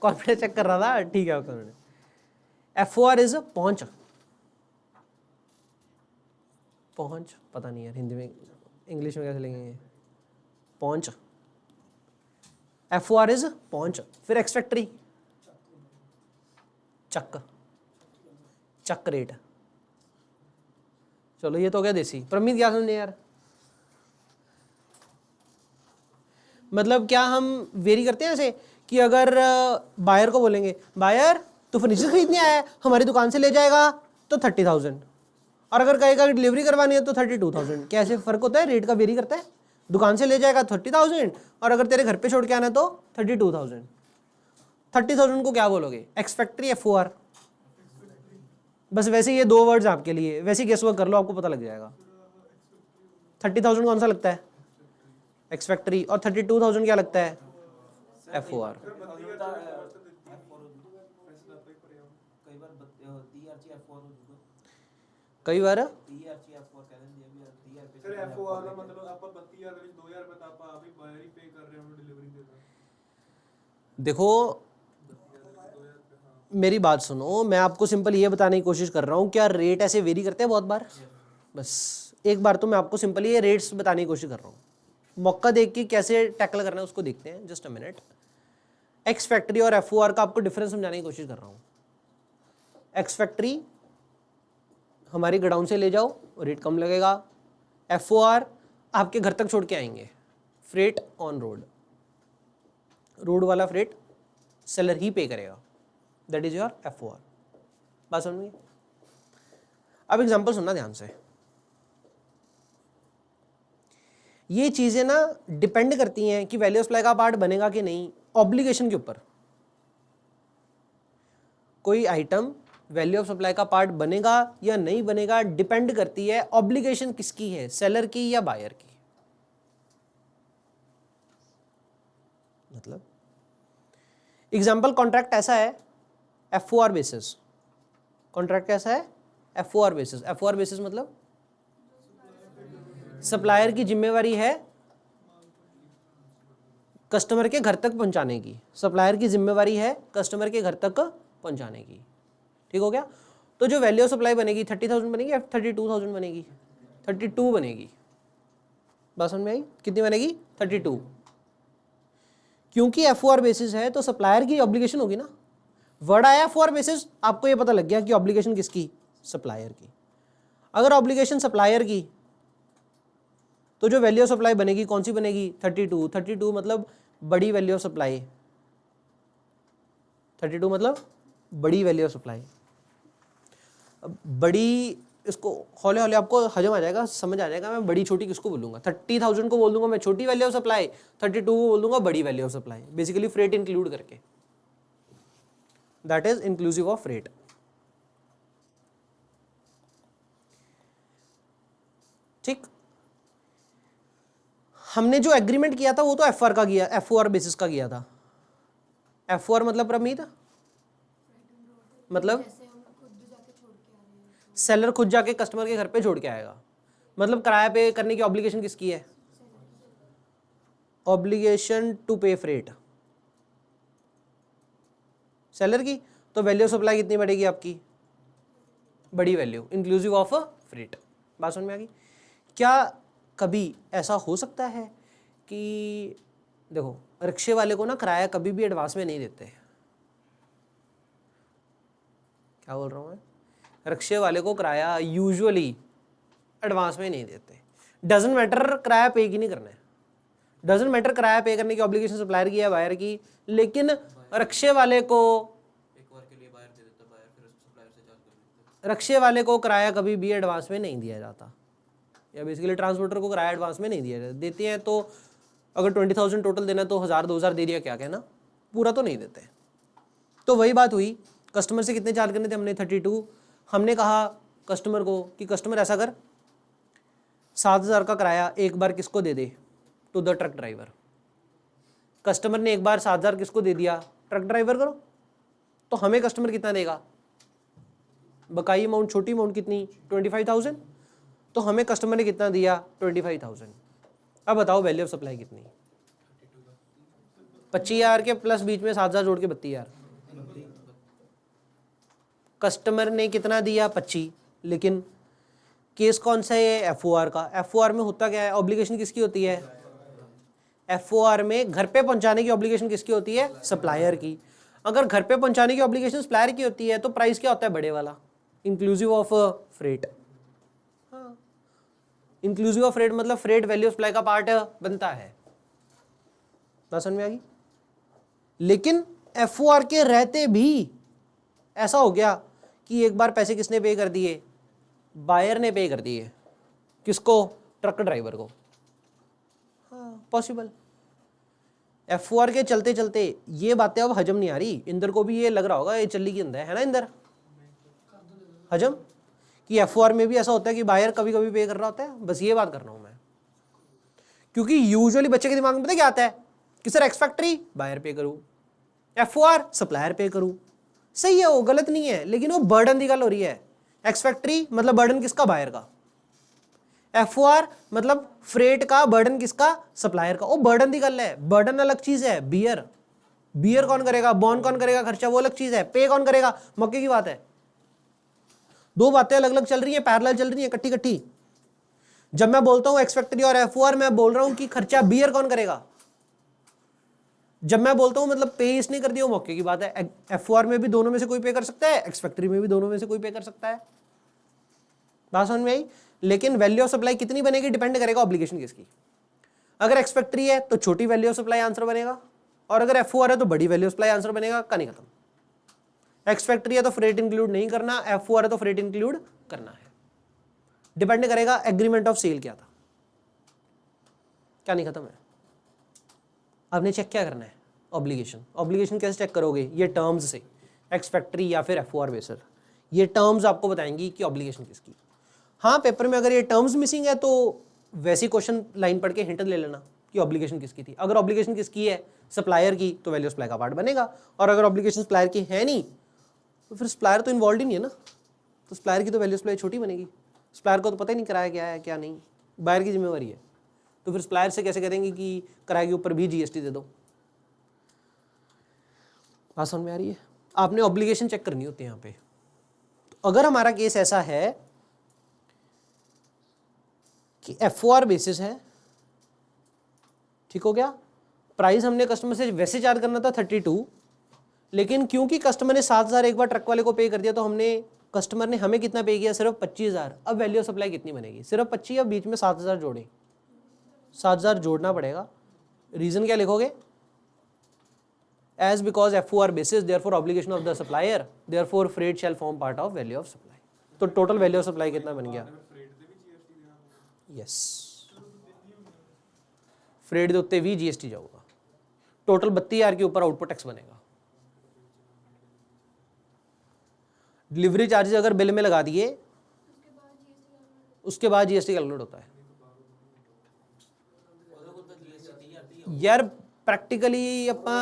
कॉन्फिडेंस चेक कर रहा था, ठीक है। FOR इज पहुंच। पहुंच पता नहीं यार हिंदी में, इंग्लिश में कैसे लिखेंगे पहुंच। FOR इज पहुंच। फिर एक्स फैक्ट्री, चक, चक रेट। चलो ये तो हो गया देसी। प्रमीत क्या समझे यार? मतलब क्या हम वेरी करते हैं ऐसे कि अगर बायर को बोलेंगे बायर तो फर्नीचर खरीदने आया है, हमारी दुकान से ले जाएगा तो 30,000, और अगर कहेगा डिलीवरी करवानी है तो 32,000। कैसे फर्क होता है, रेट का वेरी करता है। दुकान से ले जाएगा 30,000 और अगर तेरे घर पे छोड़ के आना है तो 32,000। 30,000 को क्या बोलोगे, एक्स फैक्ट्री FOR? बस वैसे ये 2 वर्ड्स आपके लिए, वैसे गेस वर्क कर लो, आपको पता लग जाएगा। 30,000 कौन सा लगता है, एक्स फैक्ट्री, और 32,000 क्या लगता है, FOR। कई बार देखो मेरी बात सुनो, मैं आपको सिंपल ये बताने की कोशिश कर रहा हूँ, क्या रेट ऐसे वेरी करते हैं बहुत बार? बस एक बार तो मैं आपको सिंपल ये रेट्स बताने की कोशिश कर रहा हूँ, मौका देख के कैसे टैकल करना है उसको देखते हैं। Just a minute. Ex factory और FOR का आपको डिफरेंस समझाने की कोशिश कर रहा हूँ। एक्स फैक्ट्री हमारी गोडाउन से ले जाओ, रेट कम लगेगा। FOR आपके घर तक छोड़ के आएंगे, फ्रेट ऑन रोड, रोड वाला फ्रेट सेलर ही पे करेगा, दैट इज योर FOR। बात समझ में? अब एग्जांपल सुनना ध्यान से। ये चीजें ना डिपेंड करती हैं कि वैल्यू ऑफ सप्लाई का पार्ट बनेगा कि नहीं, ऑब्लिगेशन के ऊपर। कोई आइटम वैल्यू ऑफ सप्लाई का पार्ट बनेगा या नहीं बनेगा डिपेंड करती है ऑब्लिगेशन किसकी है, सेलर की या बायर की। मतलब एग्जांपल, कॉन्ट्रैक्ट ऐसा है FOR बेसिस। कॉन्ट्रैक्ट कैसा है, FOR बेसिस। FOR बेसिस मतलब सप्लायर की जिम्मेवारी है कस्टमर के घर तक पहुंचाने की, सप्लायर की जिम्मेवारी है कस्टमर के घर तक पहुंचाने की। ठीक हो गया? तो जो वैल्यू ऑफ सप्लाई बनेगी 30,000 बनेगी या 32,000 बनेगी? 32 बनेगी। बात समझ में आई? कितनी बनेगी? 32। क्योंकि FOR बेसिस है तो सप्लायर की ऑब्लिगेशन होगी ना। वर्ड आया FOR बेसिस, आपको ये पता लग गया कि ऑब्लिगेशन किसकी, सप्लायर की। अगर ऑब्लिगेशन सप्लायर की तो जो वैल्यू ऑफ सप्लाई बनेगी कौन सी बनेगी? 32। 32 मतलब बड़ी वैल्यू ऑफ सप्लाई। 32 मतलब बड़ी वैल्यू ऑफ सप्लाई। अब बड़ी, इसको हौले हौले आपको हजम आ जाएगा, समझ आ जाएगा मैं बड़ी छोटी किसको बोलूंगा। 30,000 को बोल दूंगा मैं छोटी वैल्यू ऑफ सप्लाई, 32 को बोल दूंगा बड़ी value of supply, basically freight include करके। That is inclusive of freight. ठीक, हमने जो एग्रीमेंट किया था वो तो FOR का किया, FOR बेसिस का किया था। FOR मतलब प्रमीत, मतलब सेलर खुद जाके कस्टमर के घर पे छोड़ के आएगा, मतलब किराया पे करने की ऑब्लिगेशन किसकी है? ऑब्लिगेशन टू पे फ्रेट सेलर की। तो वैल्यू ऑफ सप्लाई कितनी बढ़ेगी आपकी? बड़ी वैल्यू, इंक्लूसिव ऑफ फ्रेट। बात समझ में आ गई? क्या कभी ऐसा हो सकता है कि देखो रिक्शे वाले को ना किराया कभी भी एडवांस में नहीं देते। क्या बोल रहा हूँ मैं? रिक्शे वाले को किराया यूजुअली एडवांस में नहीं देते। डजंट मैटर किराया पे की नहीं करना है, डजंट मैटर किराया पे करने की ऑब्लिगेशन सप्लायर की है बायर की, लेकिन रिक्शे वाले को रिक्शे वाले को किराया कभी भी एडवांस में नहीं दिया जाता, या बेसिकली ट्रांसपोर्टर को किराया एडवांस में नहीं दिया जाता। देते हैं तो अगर 20,000 टोटल देना तो 1,000-2,000 दे दिया, क्या कहना, पूरा तो नहीं देते। तो वही बात हुई, कस्टमर से कितने चार्ज करने थे हमने? 32। हमने कहा कस्टमर को कि कस्टमर ऐसा कर, 7,000 का किराया एक बार किसको दे दे? To the truck driver. Customer ने एक बार 7,000 किसको दे दिया? ट्रक ड्राइवर करो। तो हमें कस्टमर कितना देगा? बकाई अमाउंट, छोटी अमाउंट कितनी? 25,000। तो हमें कस्टमर ने कितना दिया? 25,000। अब बताओ वैल्यू ऑफ सप्लाई कितनी? 25,000 के प्लस बीच में 7,000 जोड़ के 32,000। कस्टमर ने कितना दिया? 25। लेकिन केस कौन सा है? FOR का। FOR में होता क्या है? ऑब्लिगेशन किसकी होती है? FOR में घर पे पहुंचाने की ऑब्लिगेशन किसकी होती है? सप्लायर की। अगर घर पे पहुंचाने की ऑब्लिगेशन सप्लायर की होती है तो प्राइस क्या होता है? बड़े वाला, इंक्लूसिव ऑफ फ्रेट। हाँ, इंक्लूसिव ऑफ फ्रेट मतलब फ्रेट वैल्यू ऑफ सप्लाई का पार्ट बनता है। बात समझ में आ गई? लेकिन FOR के रहते भी ऐसा हो गया कि एक बार पैसे किसने पे कर दिए, बायर ने पे कर दिए, किसको, ट्रक ड्राइवर को। हाँ पॉसिबल। F4 के चलते चलते ये बातें अब हजम नहीं आ रही, इंदर को भी ये लग रहा होगा ये चली की अंदर है ना इंदर, हजम, कि F4 में भी ऐसा होता है कि बायर कभी कभी पे कर रहा होता है। बस ये बात कर रहा हूं मैं, क्योंकि यूजुअली बच्चे के दिमाग में पता क्या आता है कि सर एक्स फैक्ट्री बायर पे करूं, F4 सप्लायर पे करूं। सही है, वो गलत नहीं है, लेकिन वो बर्डन की गल हो रही है। एक्स फैक्ट्री मतलब बर्डन किसका, बायर का। F4 मतलब फ्रेट का बर्डन किसका, सप्लायर का। वो बर्डन की गल है, बर्डन अलग चीज है। बियर, बियर कौन करेगा, बॉन्ड कौन करेगा, खर्चा वो अलग चीज है। पे कौन करेगा, मौके की बात है। दो बातें अलग अलग चल रही है, पैरेलल चल रही है, इकट्ठी इकट्ठी। जब मैं बोलता हूं एक्स फैक्ट्री और F4 मैं बोल रहा हूं कि खर्चा बियर कौन करेगा। जब मैं बोलता हूं मतलब पे इसने कर दिया, वो मौके की बात है। F4 में भी दोनों में से कोई पे कर सकता है, एक्स फैक्ट्री में भी दोनों में से कोई पे कर सकता है। बात समझ में आई। लेकिन वैल्यू ऑफ सप्लाई कितनी बनेगी डिपेंड करेगा ऑब्लिगेशन किसकी। अगर एक्स फैक्ट्री है तो छोटी वैल्यू ऑफ सप्लाई आंसर बनेगा, और अगर F4 है तो बड़ी वैल्यू ऑफ सप्लाई आंसर बनेगा। कहानी खत्म। एक्स फैक्ट्री है तो फ्रेट इंक्लूड नहीं करना, F4 है तो फ्रेट इंक्लूड करना है। डिपेंड करेगा एग्रीमेंट ऑफ सेल क्या था। क्या नहीं खत्म है। आपने चेक क्या करना है, ऑब्लिगेशन। ऑब्लिगेशन कैसे चेक करोगे, ये टर्म्स से, एक्स फैक्ट्री या फिर F4 बेसर, ये टर्म्स आपको बताएंगी कि ऑब्लिगेशन किसकी। हाँ पेपर में अगर ये टर्म्स मिसिंग है तो वैसी क्वेश्चन लाइन पढ़ के हिंट ले लेना कि ऑब्लिगेशन किसकी थी। अगर ऑब्लिगेशन किसकी है, सप्लायर की, तो वैल्यू सप्लाई का पार्ट बनेगा। और अगर ऑब्लिगेशन सप्लायर की है नहीं तो फिर सप्लायर तो इन्वॉल्व ही नहीं है ना, तो सप्लायर की तो वैल्यू सप्लाई छोटी बनेगी। सप्लायर को तो पता ही नहीं कराया क्या है क्या नहीं, बायर की जिम्मेवारी है। तो फिर सप्लायर से कैसे करेंगे कि किराए के ऊपर भी GST दे दो। बात समझ में आ रही है। आपने ऑब्लिगेशन चेक करनी होती है यहाँ पे। तो अगर हमारा केस ऐसा है कि F4 बेसिस है, ठीक हो गया, प्राइस हमने कस्टमर से वैसे चार्ज करना था 32, लेकिन क्योंकि कस्टमर ने 7,000 एक बार ट्रक वाले को पे कर दिया तो हमने, कस्टमर ने हमें कितना पे किया, सिर्फ 25,000। अब वैल्यू ऑफ सप्लाई कितनी बनेगी, सिर्फ 25 या बीच में 7,000 जोड़े, 7,000 जोड़ना पड़ेगा। रीजन क्या लिखोगे, as because F4 basis therefore obligation of the supplier therefore freight shall form part of value of supply। तो टोटल वैल्यू ऑफ सप्लाई कितना बन गया, यस, फ्रेट के उत्ते भी GST जाऊगा। टोटल 32,000 के ऊपर आउटपुट टैक्स बनेगा। डिलीवरी चार्जेस अगर बिल में लगा दिए उसके बाद GST कैलकुलेट होता है। यार प्रैक्टिकली अपना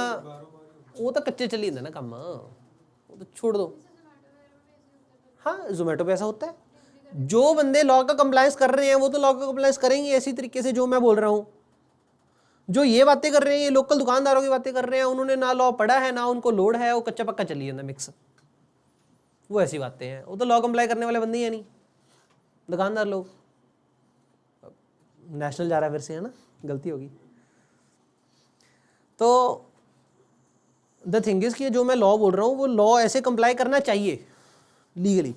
वो तो कच्चे चली जाता ना काम, वो तो छोड़ दो। हाँ जोमेटो पे ऐसा होता है, जो बंदे लॉ का कंप्लायंस कर रहे हैं वो तो लॉ का कंप्लायंस करेंगे इसी तरीके से जो मैं बोल रहा हूँ। जो ये बातें कर रहे हैं, ये लोकल दुकानदारों की बातें कर रहे हैं, उन्होंने ना लॉ पढ़ा है ना उनको लोड है, वो कच्चा पक्का चली जाता मिक्स, वो ऐसी बातें हैं। वो तो लॉ कंप्लाई करने वाले बंदे ही है नहीं, दुकानदार लोग। नेशनल जा रहा है फिर से, है ना, गलती होगी। तो द थिंग इज कि जो मैं लॉ बोल रहा हूँ वो लॉ ऐसे कंप्लाई करना चाहिए लीगली,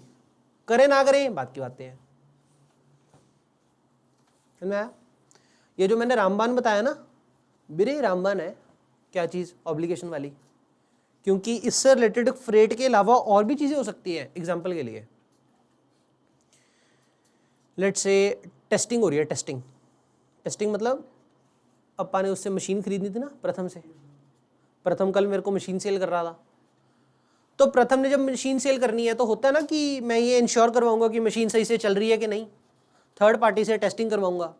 करें ना करें बात की बातें हैं। समझ में आया। ये जो मैंने रामबान बताया ना, बिरे रामबान है क्या चीज़, ऑब्लिगेशन वाली, क्योंकि इससे रिलेटेड फ्रेट के अलावा और भी चीज़ें हो सकती है। एग्जाम्पल के लिए लेट्स से टेस्टिंग हो रही है, टेस्टिंग, टेस्टिंग मतलब अपा ने उससे मशीन खरीदनी थी ना प्रथम से। प्रथम कल मेरे को मशीन सेल कर रहा था, तो प्रथम ने जब मशीन सेल करनी है तो होता है ना कि मैं ये इंश्योर करवाऊंगा कि मशीन सही से चल रही है कि नहीं, थर्ड पार्टी से टेस्टिंग करवाऊंगा।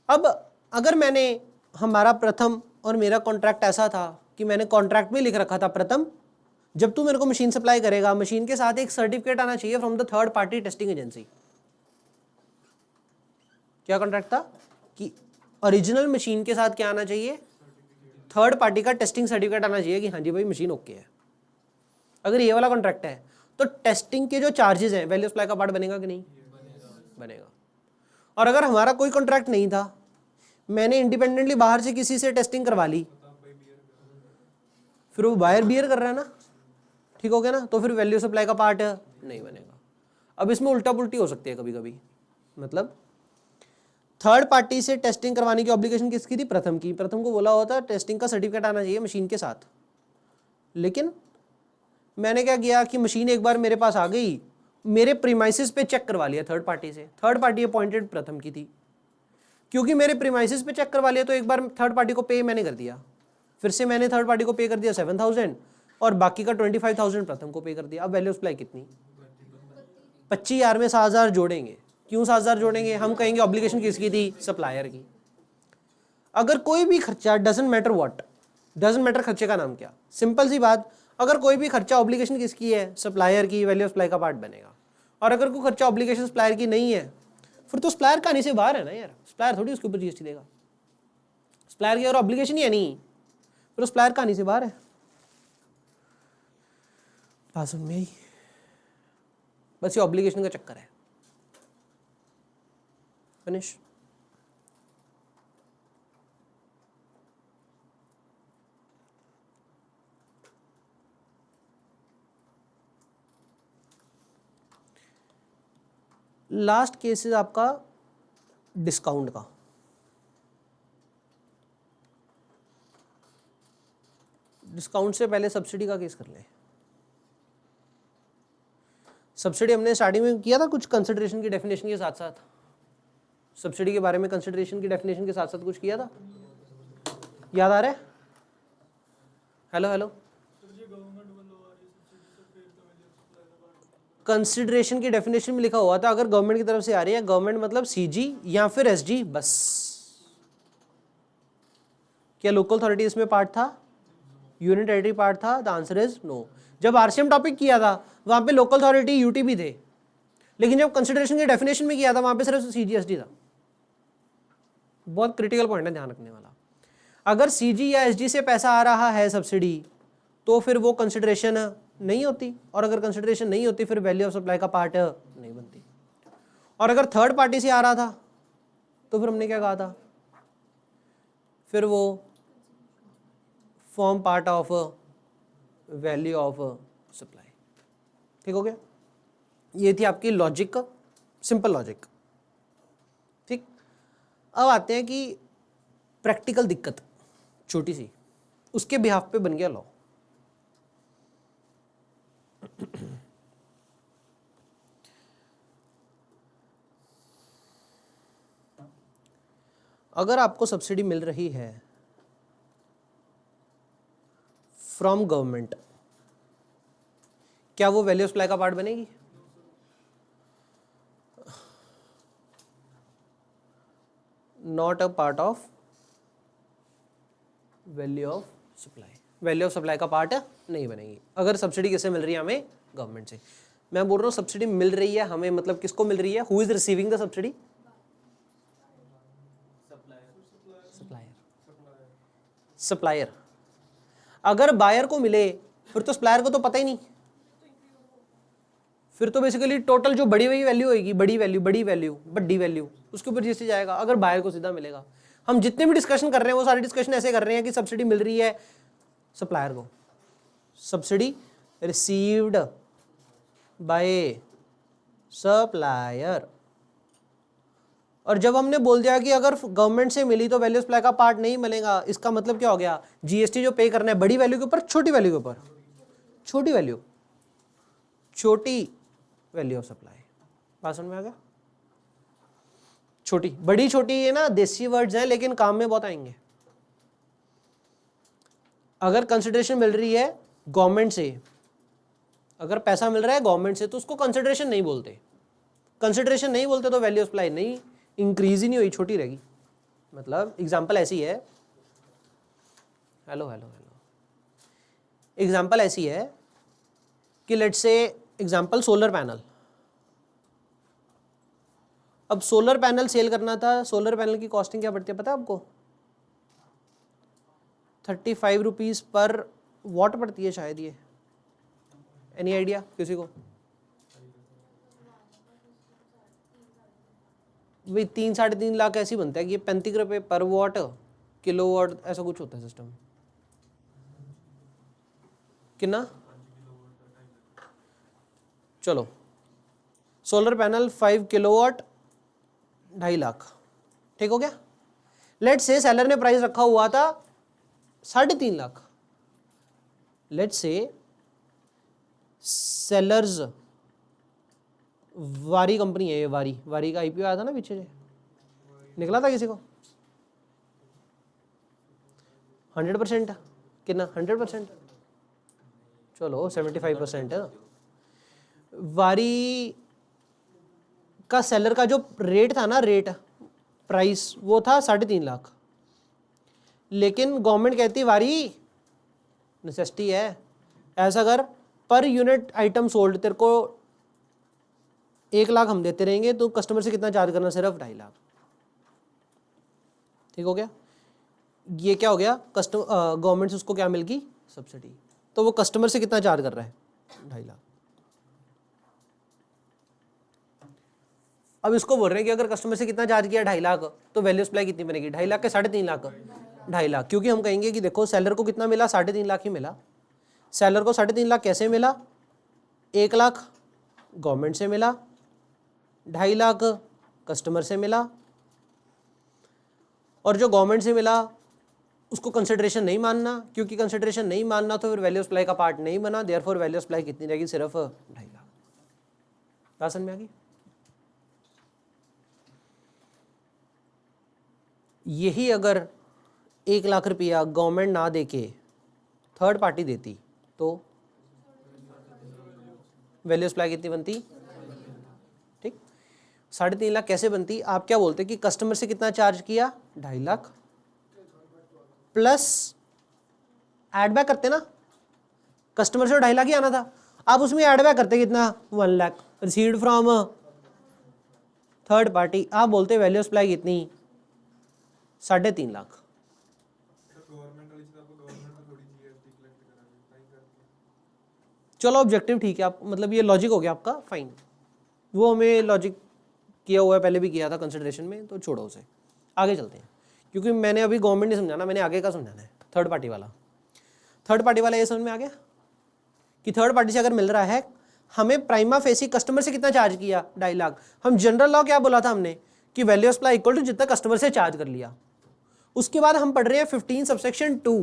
अब अगर मैंने, हमारा प्रथम और मेरा कॉन्ट्रैक्ट ऐसा था कि मैंने कॉन्ट्रैक्ट में लिख रखा था, प्रथम जब तू मेरे को मशीन सप्लाई करेगा मशीन के साथ एक सर्टिफिकेट आना चाहिए from the third party testing agency. क्या कॉन्ट्रैक्ट था कि ओरिजिनल मशीन के साथ क्या आना चाहिए, थर्ड पार्टी का टेस्टिंग सर्टिफिकेट आना चाहिए कि हाँ जी भाई मशीन ओके है। अगर ये वाला कॉन्ट्रैक्ट है तो टेस्टिंग के जो चार्जेस हैं वैल्यू सप्लाई का पार्ट बनेगा कि नहीं, बनेगा। और अगर हमारा कोई कॉन्ट्रैक्ट नहीं था, मैंने इंडिपेंडेंटली बाहर से किसी से टेस्टिंग करवा ली, फिर वो बायर बियर कर रहा है ना, ठीक हो गया ना, तो फिर वैल्यू सप्लाई का पार्ट नहीं बनेगा। अब इसमें उल्टा पुल्टी हो सकती है कभी कभी, मतलब थर्ड पार्टी से टेस्टिंग करवाने की ऑब्लिगेशन किसकी थी, प्रथम की। प्रथम को बोला होता टेस्टिंग का सर्टिफिकेट आना चाहिए मशीन के साथ, लेकिन मैंने क्या किया कि मशीन एक बार मेरे पास आ गई, मेरे प्रीमाइसिस पे चेक करवा लिया थर्ड पार्टी से, थर्ड पार्टी अपॉइंटेड प्रथम की थी, क्योंकि मेरे प्रीमाइसिस पे चेक करवा लिया तो एक बार थर्ड पार्टी को पे मैंने कर दिया, फिर से मैंने थर्ड पार्टी को पे कर दिया 7,000 और बाकी का 25,000 प्रथम को पे कर दिया। अब वैल्यू ऑफ सप्लाई कितनी, 25,000 में 7,000 जोड़ेंगे। क्यों 7,000 जोड़ेंगे, हम कहेंगे ऑब्लिगेशन किसकी थी, सप्लायर की। अगर कोई भी खर्चा, doesn't matter what, doesn't matter खर्चे का नाम क्या, सिंपल सी बात, अगर कोई भी खर्चा ऑब्लिगेशन किसकी है, सप्लायर की, वैल्यू ऑफ सप्लाई का पार्ट बनेगा। और अगर कोई खर्चा ऑब्लिगेशन सप्लायर की नहीं है, फिर तो सप्लायर कहानी से बाहर है ना यार, सप्लायर थोड़ी उसके ऊपर जीएसटी देगा। सप्लायर की अगर ऑब्लिगेशन ही है नहीं, फिर सप्लायर कहानी से बाहर है। बात समझ में आई? बस ये ऑब्लिगेशन का चक्कर है। फिनिश। लास्ट केस है आपका डिस्काउंट का। डिस्काउंट से पहले सब्सिडी का केस कर लें। सब्सिडी हमने स्टार्टिंग में किया था कुछ कंसिडरेशन की डेफिनेशन के साथ साथ, सब्सिडी के बारे में कंसिडरेशन की डेफिनेशन के साथ साथ कुछ किया था, याद आ रहा है? हेलो हेलो, कंसिडरेशन की डेफिनेशन में लिखा हुआ था अगर गवर्नमेंट की तरफ से आ रही है, गवर्नमेंट मतलब सीजी या फिर एसजी बस। क्या लोकल अथॉरिटी इसमें पार्ट था, यूनियन टेरिटरी पार्ट था? The answer is no. जब आरसीएम टॉपिक किया था वहां पे लोकल अथॉरिटी यूटी भी थे, लेकिन जब कंसिडरेशन की डेफिनेशन में किया था वहां पे सिर्फ सीजीएसडी था। बहुत क्रिटिकल पॉइंट है ध्यान रखने वाला। अगर सीजी या एसजी से पैसा आ रहा है सब्सिडी तो फिर वो कंसिडरेशन नहीं होती, और अगर कंसिडरेशन नहीं होती फिर वैल्यू ऑफ सप्लाई का पार्ट नहीं बनती। और अगर थर्ड पार्टी से आ रहा था तो फिर हमने क्या कहा था, फिर वो form part of value of supply. ठीक हो गया? ये थी आपकी लॉजिक, सिंपल लॉजिक। ठीक, अब आते हैं कि प्रैक्टिकल दिक्कत छोटी सी, उसके बिहाफ पे बन गया लॉ। अगर आपको सब्सिडी मिल रही है फ्रॉम गवर्नमेंट, क्या वो वैल्यू ऑफ सप्लाई का पार्ट बनेगी? Not a part of value of supply, value of supply का पार्ट नहीं बनेगी। अगर सब्सिडी किससे मिल रही है? हमें गवर्नमेंट से। मैं बोल रहा हूँ सब्सिडी मिल रही है हमें, मतलब किसको मिल रही है? Who is receiving the subsidy? Supplier. अगर बायर को मिले फिर तो सप्लायर को तो पता ही नहीं, फिर तो बेसिकली टोटल जो बड़ी हुई वैल्यू होगी, बड़ी वैल्यू उसके ऊपर जीएसटी जाएगा। अगर बायर को सीधा मिलेगा, हम जितने भी डिस्कशन कर रहे हैं वो सारी डिस्कशन ऐसे कर रहे हैं कि सब्सिडी मिल रही है सप्लायर को, सब्सिडी रिसीव्ड बाय सप्लायर। और जब हमने बोल दिया कि अगर गवर्नमेंट से मिली तो वैल्यू सप्लाई का पार्ट नहीं मिलेगा, इसका मतलब क्या हो गया? जीएसटी जो पे करना है बड़ी वैल्यू के ऊपर, छोटी वैल्यू के ऊपर? छोटी वैल्यू ऑफ सप्लाई। बात समझ में आ गया? छोटी बड़ी छोटी है ना, देसी वर्ड्स हैं लेकिन काम में बहुत आएंगे। अगर कंसिडरेशन मिल रही है गवर्नमेंट से, अगर पैसा मिल रहा है गवर्नमेंट से तो उसको कंसिडरेशन नहीं बोलते। कंसिडरेशन नहीं बोलते तो वैल्यू ऑफ सप्लाई नहीं इंक्रीज ही नहीं हुई, छोटी रहेगी। मतलब एग्जांपल ऐसी है, हेलो एग्जांपल ऐसी है कि let's say example solar panel. अब सोलर पैनल सेल करना था, सोलर पैनल की कॉस्टिंग क्या पड़ती है पता है आपको? 35 रुपीज पर वॉट पड़ती है शायद। ये एनी आइडिया किसी को? भाई 3-3.5 लाख ऐसी बनता है कि 35 रुपये पर वॉट, किलो वॉट, ऐसा कुछ होता है सिस्टम। कितना? चलो सोलर पैनल 5 किलोवाट 2.5 लाख, ठीक हो गया। लेट्स से सेलर ने प्राइस रखा हुआ था 3.5 लाख। लेट्स से सेलर्स, वारी कंपनी है ये, वारी का आईपीओ आया था ना पीछे से, निकला था किसी को 100% कितना 100%, चलो 75%। वारी का सेलर का जो रेट था ना, रेट प्राइस वो था 3.5 लाख, लेकिन गवर्नमेंट कहती वारी नेसेसिटी है, ऐसा अगर पर यूनिट आइटम सोल्ड तेरे को 1 लाख हम देते रहेंगे तो कस्टमर से कितना चार्ज करना, सिर्फ 2.5 लाख। ठीक हो गया, ये क्या हो गया, गवर्नमेंट से उसको क्या मिल गई, सब्सिडी, तो वो कस्टमर से कितना चार्ज कर रहा है, 2.5 लाख। अब इसको बोल रहे हैं कि अगर कस्टमर से कितना चार्ज किया 2.5 लाख, तो वैल्यू सप्लाई कितनी बनेगी, 2.5 लाख के 3.5 लाख, 2.5 लाख, क्योंकि हम कहेंगे कि देखो सेलर को कितना मिला, 3.5 लाख ही मिला। सेलर को 3.5 लाख कैसे मिला, 1 लाख गवर्नमेंट से मिला, 2.5 लाख कस्टमर से मिला, और जो गवर्नमेंट से मिला उसको कंसिडरेशन नहीं मानना, क्योंकि कंसिडरेशन नहीं मानना तो फिर वैल्यू सप्लाई का पार्ट नहीं बना, देयरफॉर वैल्यू सप्लाई कितनी रहेगी, सिर्फ 2.5 लाख। बात समझ में आ गई। यही अगर 1 लाख रुपया गवर्नमेंट ना देके थर्ड पार्टी देती तो वैल्यू सप्लाई कितनी बनती, ठीक 3.5 लाख कैसे बनती, आप क्या बोलते कि कस्टमर से कितना चार्ज किया, 2.5 लाख, प्लस एड बैक करते ना, कस्टमर से 2.5 लाख ही आना था, आप उसमें एड बैक करते कितना, 1 lakh received from third party, आप बोलते वैल्यू सप्लाई कितनी, 3.5 लाख। चलो ऑब्जेक्टिव ठीक है, आप मतलब ये लॉजिक हो गया आपका, फाइन, वो हमें लॉजिक किया हुआ है, पहले भी किया था कंसिडरेशन में, तो छोड़ो उसे, आगे चलते हैं, क्योंकि मैंने अभी गवर्नमेंट नहीं समझाना, मैंने आगे का समझाना है, थर्ड पार्टी वाला। थर्ड पार्टी वाला ये समझ में आ गया कि थर्ड पार्टी से अगर मिल रहा है, हमें प्राइमा फेसी कस्टमर से कितना चार्ज किया, 2.5 लाख, हम जनरल लॉ क्या बोला था हमने कि वैल्यू सप्लाई इक्वल टू जितना कस्टमर से चार्ज कर लिया। उसके बाद हम पढ़ रहे हैं 15 सबसेक्शन 2,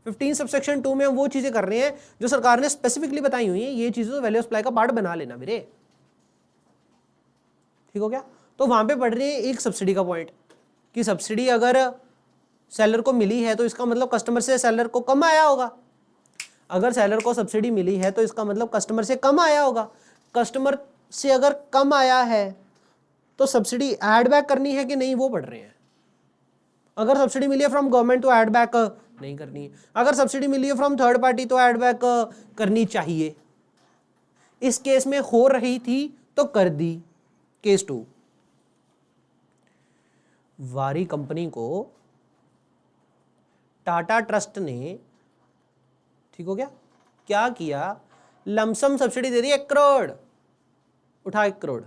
15 सबसेक्शन 2 में हम वो चीजें कर रहे हैं जो सरकार ने स्पेसिफिकली बताई हुई है, ये चीजें तो वैल्यू सप्लाई का पार्ट बना लेना मेरे, ठीक हो गया। तो वहां पे पढ़ रहे हैं एक सब्सिडी का पॉइंट कि सब्सिडी अगर सेलर को मिली है तो इसका मतलब कस्टमर से सेलर को कम आया होगा, अगर सेलर को सब्सिडी मिली है तो इसका मतलब कस्टमर से कम आया होगा, कस्टमर से अगर कम आया है तो सब्सिडी ऐड बैक करनी है कि नहीं, वो पढ़ रहे हैं। अगर सब्सिडी मिली है फ्रॉम गवर्नमेंट तो ऐड बैक नहीं करनी है, अगर सब्सिडी मिली है फ्रॉम थर्ड पार्टी तो ऐड बैक करनी चाहिए। इस केस में हो रही थी तो कर दी। केस 2, वारी कंपनी को टाटा ट्रस्ट ने, ठीक हो गया, क्या किया, लमसम सब्सिडी दे दी 1 करोड़, उठा 1 करोड़,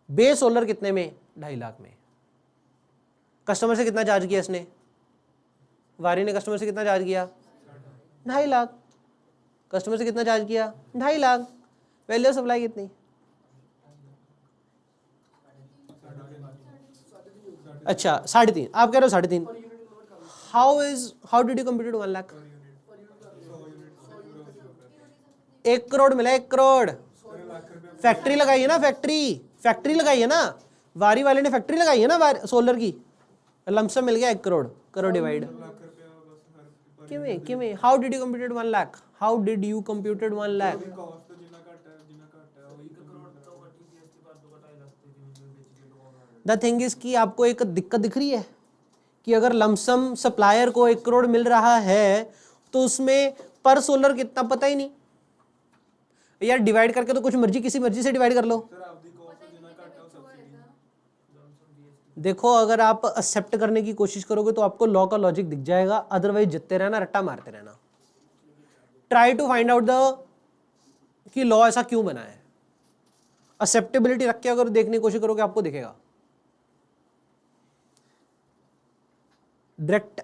बेस सोलर कितने में, 2.5 लाख में। कस्टमर से कितना चार्ज किया इसने, वारी ने कस्टमर से कितना चार्ज किया, 2.5 लाख, कस्टमर से कितना चार्ज किया, 2.5 लाख, वैल्यू सप्लाई कितनी, अच्छा 3.5, आप कह रहे हो 3.5, how did you computed 1 lakh, 1 crore मिला, 1 करोड़, फैक्ट्री लगाई है ना, फैक्ट्री लगाई है ना, वारी वाले ने फैक्ट्री लगाई है ना सोलर की, लमसम मिल गया 1 करोड़, करोड़ डिवाइड किमें, how did you computed 1 lakh, how did you computed 1 lakh, the thing is कि आपको एक दिक्कत दिख रही है कि अगर लमसम सप्लायर को 1 करोड़ मिल रहा है तो उसमें पर सोलर कितना पता ही नहीं यार, डिवाइड करके तो कुछ मर्जी, किसी मर्जी से डिवाइड कर लो। देखो अगर आप एक्सेप्ट करने की कोशिश करोगे तो आपको लॉ का लॉजिक दिख जाएगा, अदरवाइज जितते रहना, रट्टा मारते रहना। Try to find out the कि लॉ ऐसा क्यों बना है, एक्सेप्टेबिलिटी रख के अगर देखने की कोशिश करोगे आपको दिखेगा। डायरेक्ट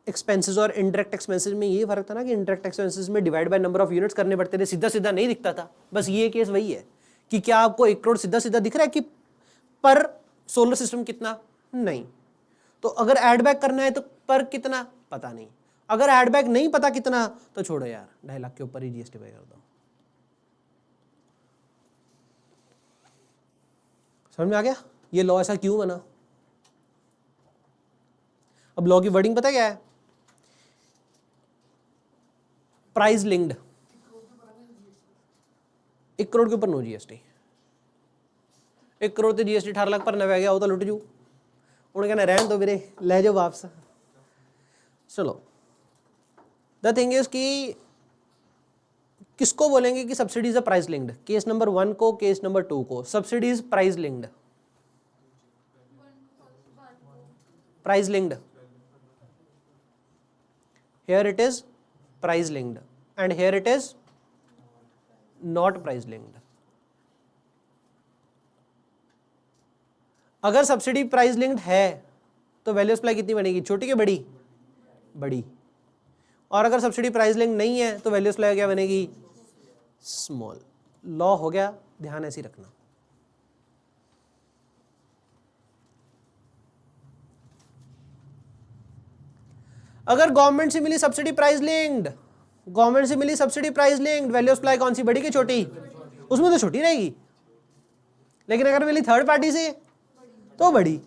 एक्सपेंसेस और इनडायरेक्ट एक्सपेंसेस में ये फर्क था ना कि इनडायरेक्ट एक्सपेंसेस में divide by number of units करने पड़ते थे, सीधा सीधा नहीं दिखता था। बस ये केस वही है कि क्या आपको 1 करोड़ सीधा सीधा दिख रहा है कि पर सोलर सिस्टम कितना, नहीं। तो अगर ऐड बैक करना है तो पर कितना पता नहीं, अगर ऐड बैक नहीं पता कितना तो छोड़ो यार, 2.5 लाख के ऊपर ही जीएसटी पे कर दो। समझ में आ गया ये लॉ ऐसा क्यों बना? अब लॉ की वर्डिंग पता क्या है? प्राइस लिंक्ड, 1 करोड़ के ऊपर नो जीएसटी। 1 करोड़ ਤੇ जीएसटी 18 ਲੱਖ ਭਰਨਾ ਪੈ ਗਿਆ, ਉਹ ਤਾਂ ਲੁੱਟ ਜੂ। ਉਹਨੇ कहना रहन दो ਵੀਰੇ, ਲੈ जाओ वापस। चलो द थिंग इज कि किसको बोलेंगे कि subsidies price linked? Case number 1 को, केस नंबर 2 को। Subsidies price linked, price linked, here it is price linked and here it is not price linked। अगर सब्सिडी प्राइस लिंक्ड है तो वैल्यू सप्लाई कितनी बनेगी? छोटी के बड़ी? बड़ी। और अगर सब्सिडी प्राइस लिंक्ड नहीं है तो वैल्यू सप्लाई क्या बनेगी? स्मॉल। लॉ हो गया, ध्यान ऐसे रखना। अगर गवर्नमेंट से मिली सब्सिडी प्राइस लिंक्ड, गवर्नमेंट से मिली subsidy price linked, value supply कौन सी, बड़ी की छोटी? उसमें तो छोटी रहेगी। लेकिन अगर मिली थर्ड पार्टी से तो बड़ी।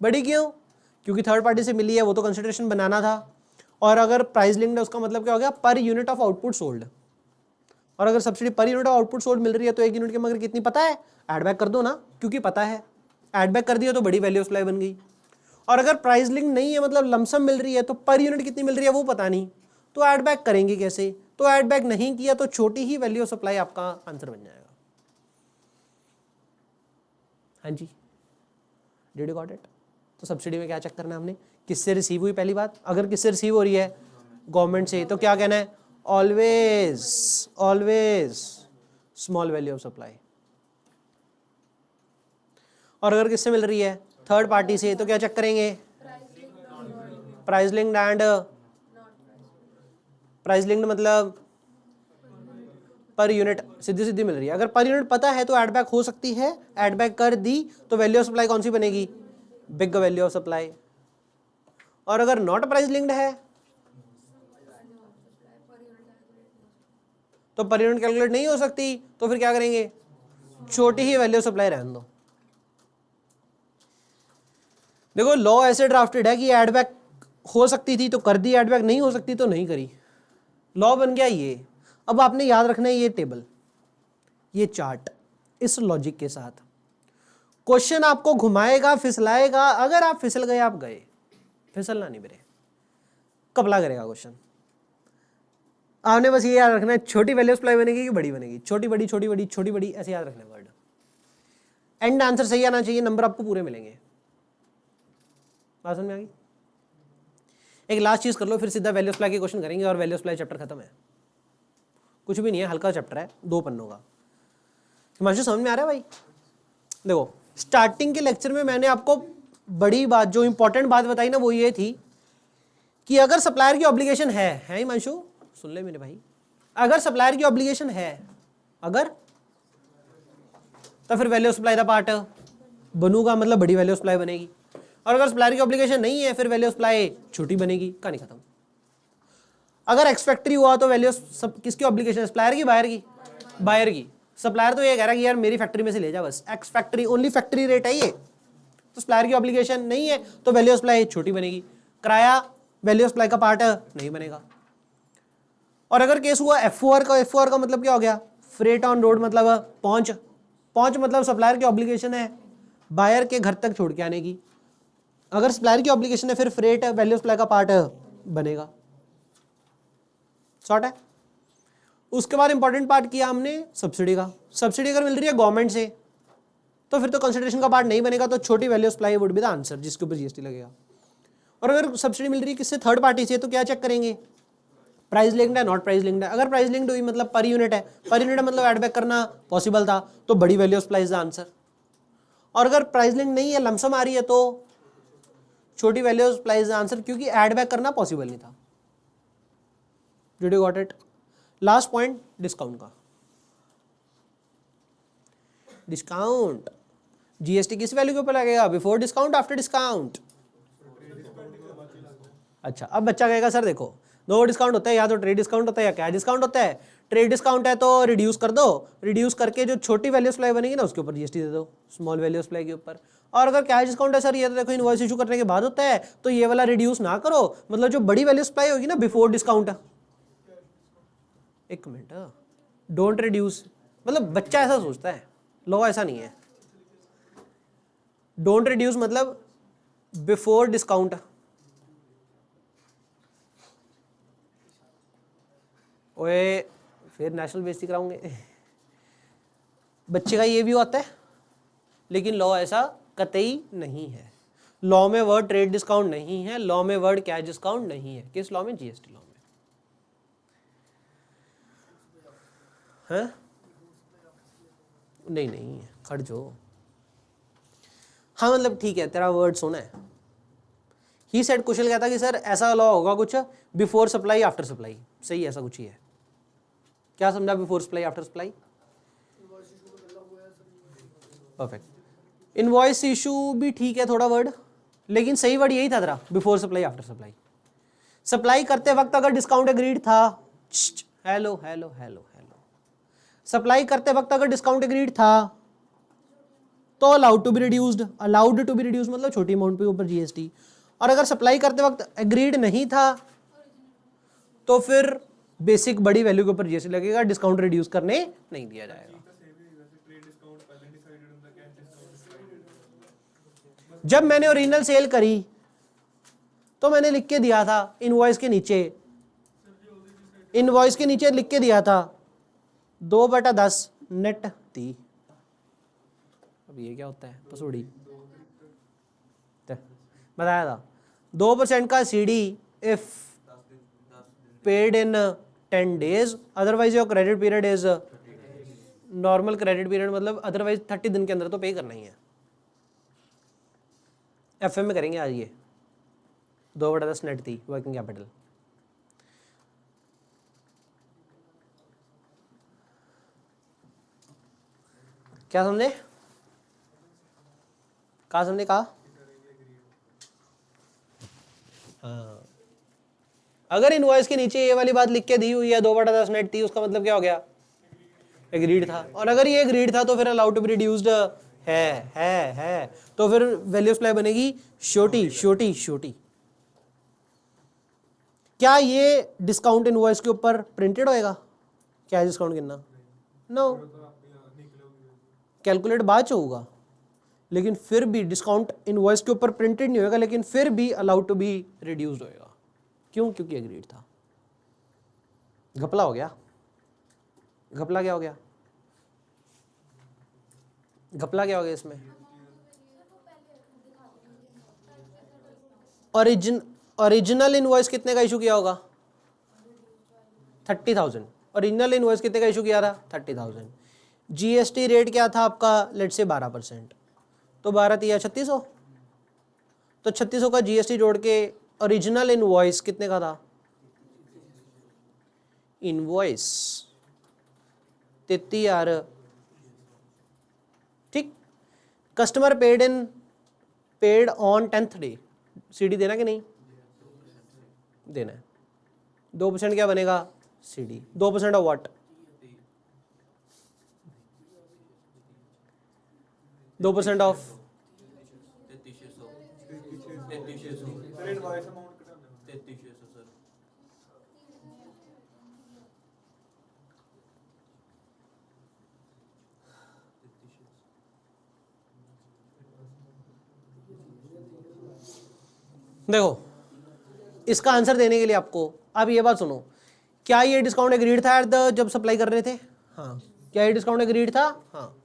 बड़ी क्यों? क्योंकि थर्ड पार्टी से मिली है, वो तो कंसिडरेशन बनाना था। और अगर प्राइस लिंक्ड है उसका मतलब क्या हो गया? पर यूनिट ऑफ आउटपुट सोल्ड। और अगर subsidy per unit of output sold मिल रही है तो 1 यूनिट के मगर कितनी पता है? ऐड बैक कर दो ना, क्योंकि पता है। ऐड बैक कर दिया तो बड़ी वैल्यू सप्लाई बन गई। और अगर प्राइस लिंक नहीं है, मतलब लमसम मिल रही है, तो पर यूनिट कितनी मिल रही है वो पता नहीं, तो ऐड बैक करेंगे कैसे? तो ऐड बैक नहीं किया तो छोटी ही वैल्यू सप्लाई आपका आंसर बन जाएगा। हाँ जी, डिड यू गॉट इट? तो सब्सिडी में क्या चेक करना है हमने? किससे रिसीव हुई? पहली बात, अगर किससे रिसीव हो रही है? गवर्नमेंट से, तो क्या कहना है? Always always small value of supply. और अगर किससे मिल रही है? थर्ड पार्टी से, तो क्या चेक करेंगे? Price linked and price linked मतलब पर यूनिट सीधी सीधी मिल रही है। अगर पर यूनिट पता है तो ऐड बैक हो सकती है, ऐड बैक कर दी तो वैल्यू ऑफ सप्लाई कौन सी बनेगी? Big value of supply. और अगर नॉट प्राइस लिंक्ड है तो पर यूनिट कैलकुलेट नहीं हो सकती, तो फिर क्या करेंगे? छोटी ही वैल्यू ऑफ सप्लाई रहने दो। देखो लॉ ऐसे ड्राफ्टेड है कि ऐड बैक हो सकती थी तो कर दी, ऐड बैक नहीं हो सकती तो नहीं करी। लॉ बन गया ये। अब आपने याद रखना है ये टेबल, ये चार्ट, इस लॉजिक के साथ क्वेश्चन आपको घुमाएगा, फिसलाएगा। अगर आप फिसल गए, आप गए। फिसलना नहीं मेरे, कपला करेगा क्वेश्चन। आपने बस ये याद रखना है, छोटी वैल्यू सप्लाई बनेगी कि बड़ी बनेगी? छोटी बड़ी, छोटी बड़ी, छोटी बड़ी, ऐसे याद रखना है वर्ड। एंड आंसर सही आना चाहिए, नंबर आपको पूरे मिलेंगे। बात समझ में आ गई? एक लास्ट चीज कर लो, फिर सीधा वैल्यू सप्लाई के क्वेश्चन करेंगे और वैल्यू सप्लाई चैप्टर खत्म है। कुछ भी नहीं है, हल्का चैप्टर है, 2 पन्नों का। हिमांशु समझ में आ रहा है भाई? देखो स्टार्टिंग के लेक्चर में मैंने आपको बड़ी बात, जो इंपॉर्टेंट बात बताई ना, वो ये थी कि अगर सप्लायर की ऑब्लिगेशन है हिमांशु सुन ले मेरे भाई, अगर सप्लायर की ऑब्लिगेशन है, अगर, तो फिर वैल्यू सप्लाई का पार्ट बनूगा, मतलब बड़ी वैल्यू सप्लाई बनेगी। और अगर सप्लायर की ऑब्लिगेशन नहीं है फिर वैल्यू सप्लाई छोटी बनेगी। कहानी खत्म। अगर एक्स फैक्ट्री हुआ तो वैल्यू किसकी ऑब्लिगेशन है? सप्लायर की, बायर की? बायर की। सप्लायर तो ये कह रहा है कि यार मेरी फैक्ट्री में से ले जा बस, ex factory only factory rate है ये, तो सप्लायर की ऑब्लिगेशन नहीं है तो वैल्यू सप्लाई छोटी बनेगी। किराया वैल्यू सप्लाई का पार्ट नहीं बनेगा। और अगर केस हुआ एफओआर का, एफओआर का मतलब क्या हो गया? फ्रेट ऑन रोड, मतलब पहुंच, पहुंच मतलब सप्लायर की ऑब्लिगेशन है बायर के घर तक छोड़ के आने की। अगर सप्लायर की ऑब्लिगेशन है फिर फ्रेट वैल्यू सप्लाई का पार्ट बनेगा। शॉर्ट है। उसके बाद इंपॉर्टेंट पार्ट किया हमने सब्सिडी का। सब्सिडी अगर मिल रही है गवर्नमेंट से तो फिर तो कंसिडरेशन का पार्ट नहीं बनेगा, तो छोटी value supply would be the answer, जिसके ऊपर जीएसटी लगेगा। और अगर सब्सिडी मिल रही है किससे? थर्ड पार्टी से, तो क्या चेक करेंगे? प्राइस लिंक्ड है, नॉट प्राइस लिंक्ड है। अगर प्राइस लिंक्ड हुई मतलब पर यूनिट है, पर यूनिट है मतलब ऐड बैक करना पॉसिबल था, तो बड़ी value supply is the answer. और अगर प्राइस लिंक नहीं है, लमसम आ रही है, तो छोटी value supply is the answer, क्योंकि ऐड बैक करना पॉसिबल नहीं था। Did you got it? Last point discount का। डिस्काउंट जीएसटी किस वैल्यू के ऊपर लगेगा? Before discount, after discount? अच्छा, अब बच्चा कहेगा सर देखो, दो डिस्काउंट होता है, या तो ट्रेड डिस्काउंट होता है या कैश डिस्काउंट होता है। ट्रेड डिस्काउंट है तो रिड्यूस कर दो, रिड्यूस करके जो छोटी वैल्यू सप्लाई बनेगी ना उसके ऊपर जीएसटी दे दो, स्मॉल वैल्यू सप्लाई के ऊपर। और अगर कैश डिस्काउंट है सर ये तो देखो इनवॉइस इशू करने के बाद होता है, तो ये वाला रिड्यूस ना करो, मतलब जो बड़ी वैल्यू सप्लाई होगी ना बिफोर डिस्काउंट, एक मिनट, डोंट रिड्यूस, मतलब बच्चा ऐसा सोचता है, लॉ ऐसा नहीं है। डोंट रिड्यूस मतलब बिफोर डिस्काउंट। ओए फिर नेशनल बेइज्जती कराऊंगे। बच्चे का ये व्यू आता है, लेकिन लॉ ऐसा कतई नहीं है। लॉ में वर्ड ट्रेड डिस्काउंट नहीं है, लॉ में वर्ड कैश डिस्काउंट नहीं है। किस लॉ में? जीएसटी लॉ में है। नहीं नहीं खड़ जो, हाँ मतलब ठीक है तेरा वर्ड सुना है। ही सेड, कुशल कहता कि सर ऐसा लॉ होगा कुछ बिफोर सप्लाई आफ्टर सप्लाई, सही ऐसा कुछ ही है। क्या समझा before supply after supply? Perfect. Invoice issue भी ठीक है थोड़ा वर्ड, लेकिन सही वर्ड यही था तेरा, before supply after supply. Supply करते वक्त अगर डिस्काउंट एग्रीड था, hello hello hello hello, supply करते वक्त अगर डिस्काउंट एग्रीड था तो allowed to be reduced, allowed to be reduce मतलब छोटी अमाउंट पे ऊपर जीएसटी। और अगर सप्लाई करते वक्त एग्रीड नहीं था तो फिर बेसिक बड़ी वैल्यू के ऊपर जीएसटी लगेगा, डिस्काउंट रिड्यूस करने नहीं दिया जाएगा। जब मैंने ओरिजिनल सेल करी तो मैंने लिख के दिया था इनवॉइस के नीचे, इनवॉइस के नीचे लिख के दिया था 2/10 नेट थी। अब ये क्या होता है पसूड़ी, बताया था 2% का CD if paid in 10 days, otherwise your credit period is normal credit period, मतलब अदरवाइज 30 दिन के अंदर तो पे करना ही है। एफएम में करेंगे आज ये 2/10 नेट थी वर्किंग कैपिटल। क्या समझे? कहा समझे? कहा हाँ, अगर इनवॉइस के नीचे ये वाली बात लिख के दी हुई है 2/10 नेट थी, उसका मतलब क्या हो गया? एग्रीड था। और अगर ये एग्रीड था तो फिर अलाउड टू बी रिड्यूस्ड है, तो फिर वैल्यू सप्लाई बनेगी छोटी छोटी छोटी। क्या ये डिस्काउंट इनवॉइस के ऊपर प्रिंटेड होएगा? क्या है डिस्काउंट गिनना? नो, कैलकुलेट बाद होगा, लेकिन फिर भी डिस्काउंट इनवॉइस के ऊपर प्रिंटेड नहीं होगा, लेकिन फिर भी अलाउड टू बी रिड्यूस्ड होएगा। क्यों? क्योंकि एग्रीड था। घपला हो गया। घपला क्या हो गया? घपला क्या हो गया इसमें? ओरिजिनल इनवॉइस कितने का इशू किया होगा? 30,000। ओरिजिनल इनवॉइस कितने का इशू किया था? 30,000। जीएसटी रेट क्या था आपका? लेट से 12%, तो 12 तिया 3600, तो 3600 का जीएसटी जोड़ के ओरिजिनल इनवॉइस कितने का था? इनवॉइस 33,000, ठीक। Customer paid on 10th day, CD देना कि नहीं देना है? 2% क्या बनेगा? सीडी। 2% of what? 2% ऑफ देखो, इसका आंसर देने के लिए आपको अब ये बात सुनो, क्या ये डिस्काउंट एग्रीड था जब सप्लाई कर रहे थे? हाँ। क्या ये डिस्काउंट एग्रीड था? हाँ।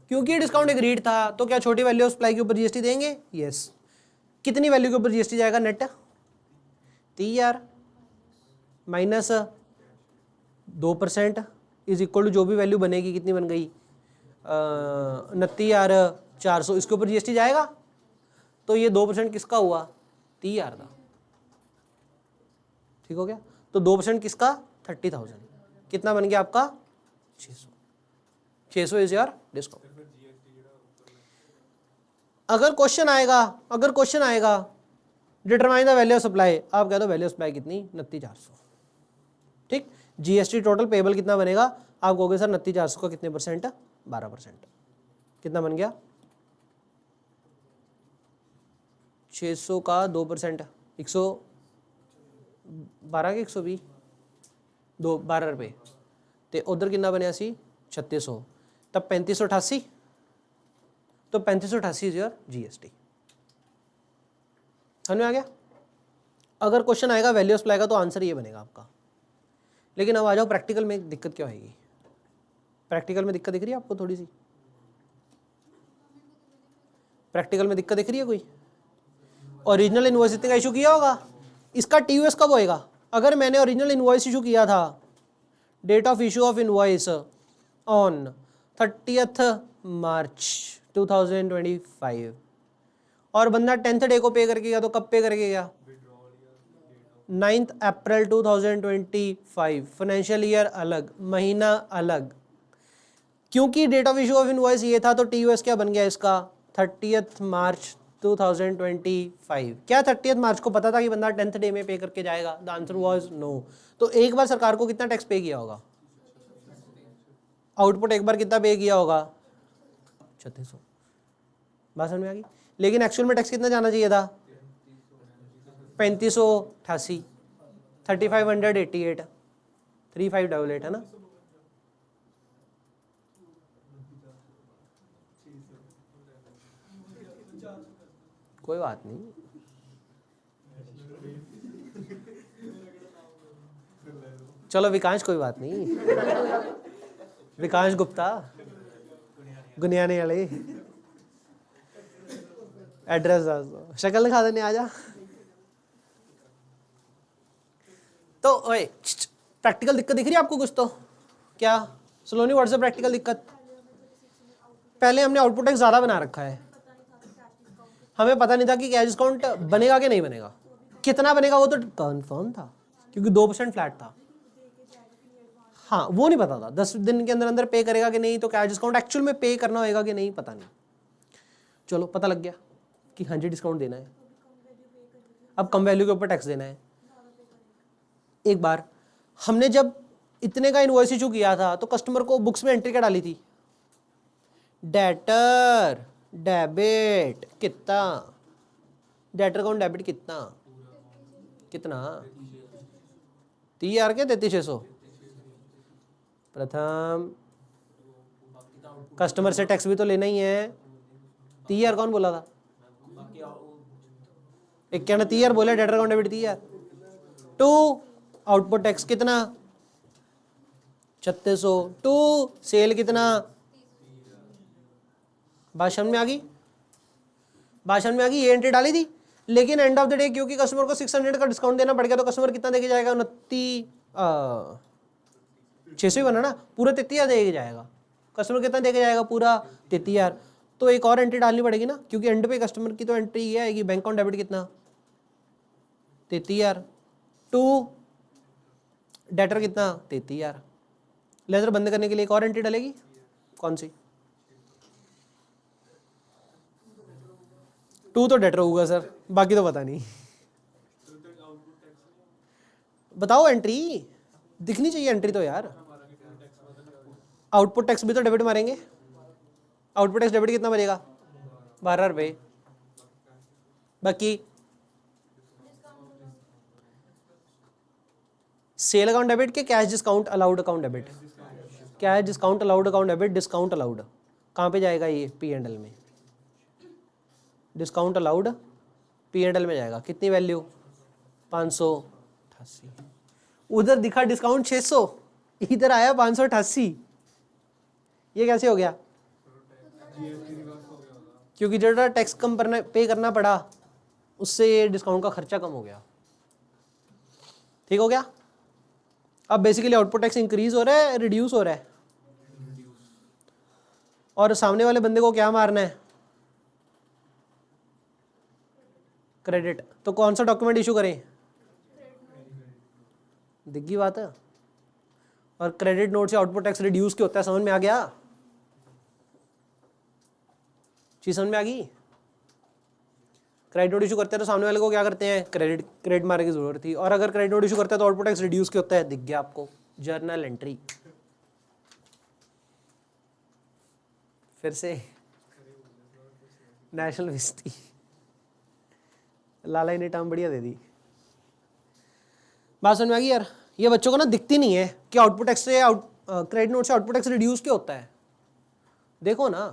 क्योंकि डिस्काउंट एग्रीड था तो क्या छोटी वैल्यू ऑफ सप्लाई के ऊपर जीएसटी देंगे? यस। कितनी वैल्यू के ऊपर जीएसटी जाएगा? Net 30,000 minus 2% is equal to जो भी वैल्यू बनेगी, कितनी बन गई? 29,400, इसके ऊपर जीएसटी जाएगा। तो ये 2% किसका हुआ? 30,000 का। ठीक हो गया? तो 2% किसका? 30,000। कितना बन गया आपका? 600। 600 इज योर डिस्काउंट। अगर क्वेश्चन आएगा determine the value of supply, आप कह दो वैल्यू ऑफ सप्लाई कितनी? 29,400। ठीक, जीएसटी टोटल पेबल कितना बनेगा, आप कहोगे सर 29,400 का कितने परसेंट, 12%। कितना बन गया, 600 का 2%, 112 के 120, 12 रुपये, तो उधर कितना बनया सी 3600, तब 3588, तो 3588 इज योर जीएसटी। समझ में आ गया। अगर क्वेश्चन आएगा वैल्यू ऑफ सप्लाई का तो आंसर ये बनेगा आपका। लेकिन अब आ जाओ प्रैक्टिकल में दिक्कत क्या होगी। प्रैक्टिकल में दिक्कत दिख रही है आपको थोड़ी सी, प्रैक्टिकल में दिक्कत दिख रही है कोई। ओरिजिनल इनवॉइस का इशू किया होगा, इसका टीयूएस कब होएगा, अगर मैंने ओरिजिनल इनवॉइस इशू किया था, date of issue of invoice on 30th March 2025 और बंदा 10th डे को पे करके गया, तो कब पे करके गया, 9th अप्रैल 2025, फाइनेंशियल ईयर अलग, महीना अलग। क्योंकि date of issue of invoice ये था तो टीयूएस क्या बन गया इसका, 30th मार्च 2025। क्या 30th मार्च को पता था कि बंदा 10th डे में पे करके जाएगा, द आंसर वाज नो। तो एक बार सरकार को कितना टैक्स पे किया होगा, आउटपुट एक बार कितना पे किया होगा, 3600। बात समझ में आ गई। लेकिन एक्चुअल में टैक्स कितना जाना चाहिए था, 3588, 3588, 3588 है ना। कोई बात नहीं, चलो विकांश कोई बात नहीं, विकांश गुप्ता गुनियाने वाले एड्रेस शक्ल दिखा देने, आ जा। तो ओए प्रैक्टिकल दिक्कत दिख रही है आपको कुछ, तो क्या सलोनी व्हाट्सएप प्रैक्टिकल दिक्कत। पहले हमने आउटपुट टैक्स ज़्यादा बना रखा है, हमें पता नहीं था कि कैश डिस्काउंट बनेगा कि नहीं बनेगा, कितना बनेगा वो तो कंफर्म था क्योंकि 2% फ्लैट था। हाँ वो नहीं पता था 10 दिन के अंदर अंदर पे करेगा कि नहीं, तो कैश डिस्काउंट एक्चुअल में पे करना होगा कि नहीं पता नहीं। चलो पता लग गया कि हाँ जी डिस्काउंट देना है, अब कम वैल्यू के ऊपर टैक्स देना है। एक बार हमने जब इतने का इनवॉइस इशू किया था तो कस्टमर को बुक्स में एंट्री क्या डाली थी, डेटर डेबिट कितना, डेटर अकाउंट डेबिट कितना, कितना 30,000 के 33,600। प्रथम कस्टमर से टैक्स भी तो लेना ही है, 30,000 कौन बोला था, एक कहना 30,000 बोला, debtor account debit 30,000। 2 output tax कितना 3600, 2 सेल कितना, भाषण में आ गई, भाषण में आ गई, ये एंट्री डाली थी। लेकिन एंड ऑफ द डे क्योंकि कस्टमर को 600 का डिस्काउंट देना पड़ गया तो कस्टमर कितना देके जाएगा, 600 ही बना ना, पूरा 33,000 देके जाएगा। कस्टमर कितना देके जाएगा, पूरा 33,000। तो एक और एंट्री डालनी पड़ेगी ना, क्योंकि एंड पे कस्टमर की तो एंट्री ये आएगी, बैंक अकाउंट डेबिट कितना 33,000, 2 डेटर कितना 33,000। लेजर बंद करने के लिए एक और एंट्री डलेगी, कौन सी, 2 तो डेटर होगा सर, बाकी तो पता नहीं। बताओ एंट्री दिखनी चाहिए, एंट्री तो यार। आउटपुट टैक्स भी तो डेबिट मारेंगे, आउटपुट टैक्स डेबिट कितना बनेगा 12 रुपये। बाकी सेल अकाउंट डेबिट के cash discount allowed account debit, cash discount allowed account debit, discount allowed कहाँ पे जाएगा, ये P&L में, डिस्काउंट अलाउड P&L में जाएगा। कितनी वैल्यू 588, उधर दिखा डिस्काउंट 600, इधर आया 588, ये कैसे हो गया, क्योंकि जो टैक्स कम पे करना पड़ा उससे ये डिस्काउंट का खर्चा कम हो गया। ठीक हो गया। अब बेसिकली आउटपुट टैक्स इंक्रीज हो रहा है, रिड्यूस हो रहा है, और सामने वाले बंदे को क्या मारना है, क्रेडिट। तो कौन सा डॉक्यूमेंट इशू करें, दिग्गी बात है। और क्रेडिट नोट से आउटपुट टैक्स रिड्यूस क्यों होता है, समझ में आ गया, चीज समझ में आ गई। क्रेडिट नोट इशू करते हैं तो सामने वाले को क्या करते हैं, क्रेडिट मारने की जरूरत थी, और अगर क्रेडिट नोट इशू करते हैं तो आउटपुट टैक्स रिड्यूस क्यों होता है, दिख गया आपको, जर्नल एंट्री, फिर से नेशनल विस्ती, लाला ने टर्म बढ़िया दे दी। बात समझ में आ गई यार? ये बच्चों को ना दिखती नहीं है कि आउटपुट टैक्स से क्रेडिट नोट से आउटपुट टैक्स रिड्यूस क्यों होता है। देखो ना,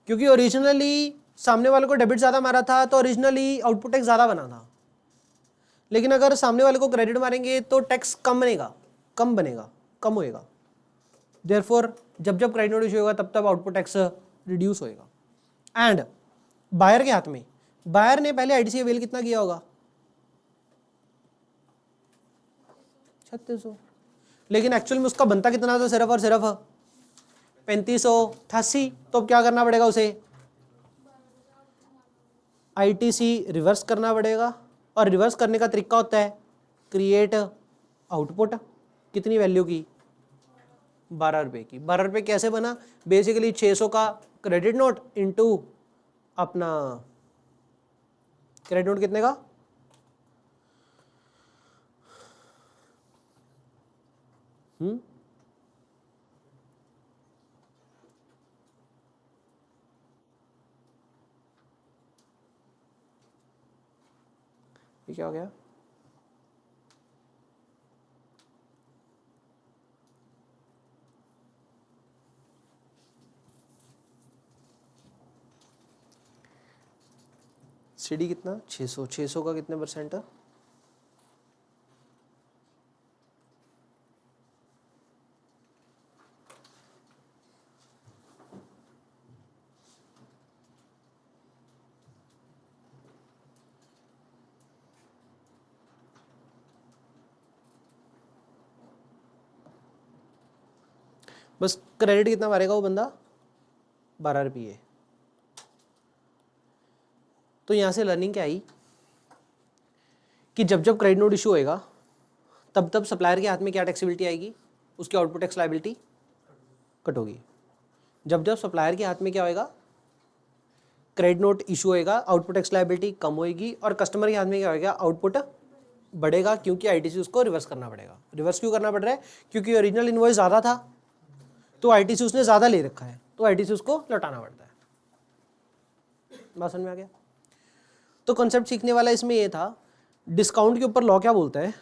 क्योंकि ओरिजिनली सामने वाले को डेबिट ज़्यादा मारा था तो ओरिजिनली आउटपुट टैक्स ज़्यादा बना था, लेकिन अगर सामने वाले को क्रेडिट मारेंगे तो टैक्स कम बनेगा, कम होएगा। देयरफॉर जब जब क्रेडिट नोट इशू होगा तब तब आउटपुट टैक्स रिड्यूस होएगा। एंड बायर के हाथ में, बायर ने पहले आईटीसी अवेल कितना किया होगा? 3600, लेकिन एक्चुअल में उसका बनता कितना था? सिर्फ और सिर्फ 3588। तो अब क्या करना पड़ेगा उसे? आईटीसी रिवर्स करना पड़ेगा, और रिवर्स करने का तरीका होता है क्रिएट आउटपुट, कितनी वैल्यू की? 12 रुपये की। 12 रुपये कैसे बना? बेसिकली 600 का क्रेडिट नोट इनटू अपना क्रेडिट नोट कितने का? ये क्या हो गया? सीडी कितना? 600। 600 का कितने परसेंट है? बस क्रेडिट कितना मारेगा वो बंदा? 12 रुपये। तो यहां से लर्निंग क्या आई कि जब जब क्रेडिट नोट इशू होएगा तब तब सप्लायर के हाथ में क्या टैक्सेबिलिटी आएगी? उसकी आउटपुट टैक्स लायबिलिटी कट होगी। जब जब सप्लायर के हाथ में क्या होएगा? क्रेडिट नोट इशू होएगा, आउटपुट टैक्स लायबिलिटी कम होएगी, और कस्टमर के हाथ में क्या होएगा? आउटपुट बढ़ेगा, क्योंकि आईटीसी उसको रिवर्स करना पड़ेगा। रिवर्स क्यों करना पड़ रहा है? क्योंकि ओरिजिनल इनवॉइस ज़्यादा था तो आईटीसी उसने ज़्यादा ले रखा है, तो आईटीसी उसको लौटाना पड़ता है। बात समझ में आ गया? तो कॉन्सेप्ट सीखने वाला इसमें ये था, डिस्काउंट के ऊपर लॉ क्या बोलता है?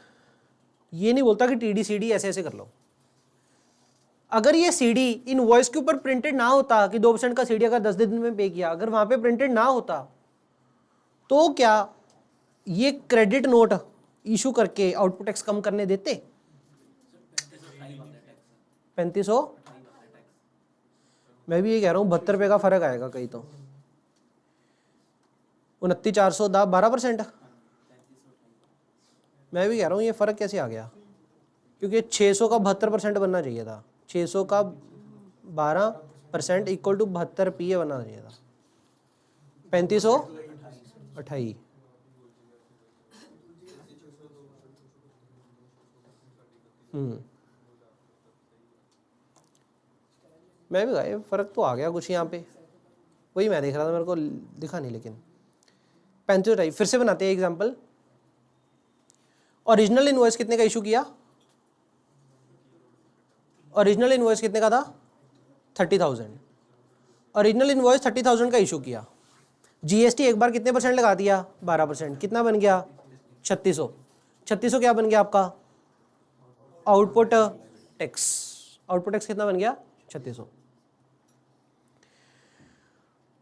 ये नहीं बोलता कि टीडी सीडी ऐसे ऐसे कर लो। अगर ये सीडी इनवॉइस के ऊपर प्रिंटेड ना होता कि 2% का सीडी अगर 10 दिन में पे किया, अगर वहां पे प्रिंटेड ना होता तो क्या ये क्रेडिट नोट इशू करके आउटपुट टैक्स कम करने देते? 3500। मैं भी ये कह रहा हूँ 72 रुपये का फर्क आएगा कहीं तो। 29,400 12%। मैं भी कह रहा हूँ ये फर्क कैसे आ गया? क्योंकि 600 का 72% बनना चाहिए था। 600 का 12% इक्वल टू 72 पी बनना चाहिए था। 3528। मैं भी कहा फर्क तो आ गया कुछ यहाँ पे, वही मैं देख रहा था, मेरे को दिखा नहीं। लेकिन 35 फिर से बनाते हैं एग्जाम्पल। ओरिजिनल इनवॉइस कितने का इशू किया? ओरिजिनल इनवॉइस कितने का था? 30,000। ओरिजिनल इनवॉइस 30,000 का इशू किया। जीएसटी एक बार कितने परसेंट लगा दिया? 12%। कितना बन गया? 3600। 3600 क्या बन गया आपका? Output tax. आउटपुट टैक्स कितना बन गया? 3600।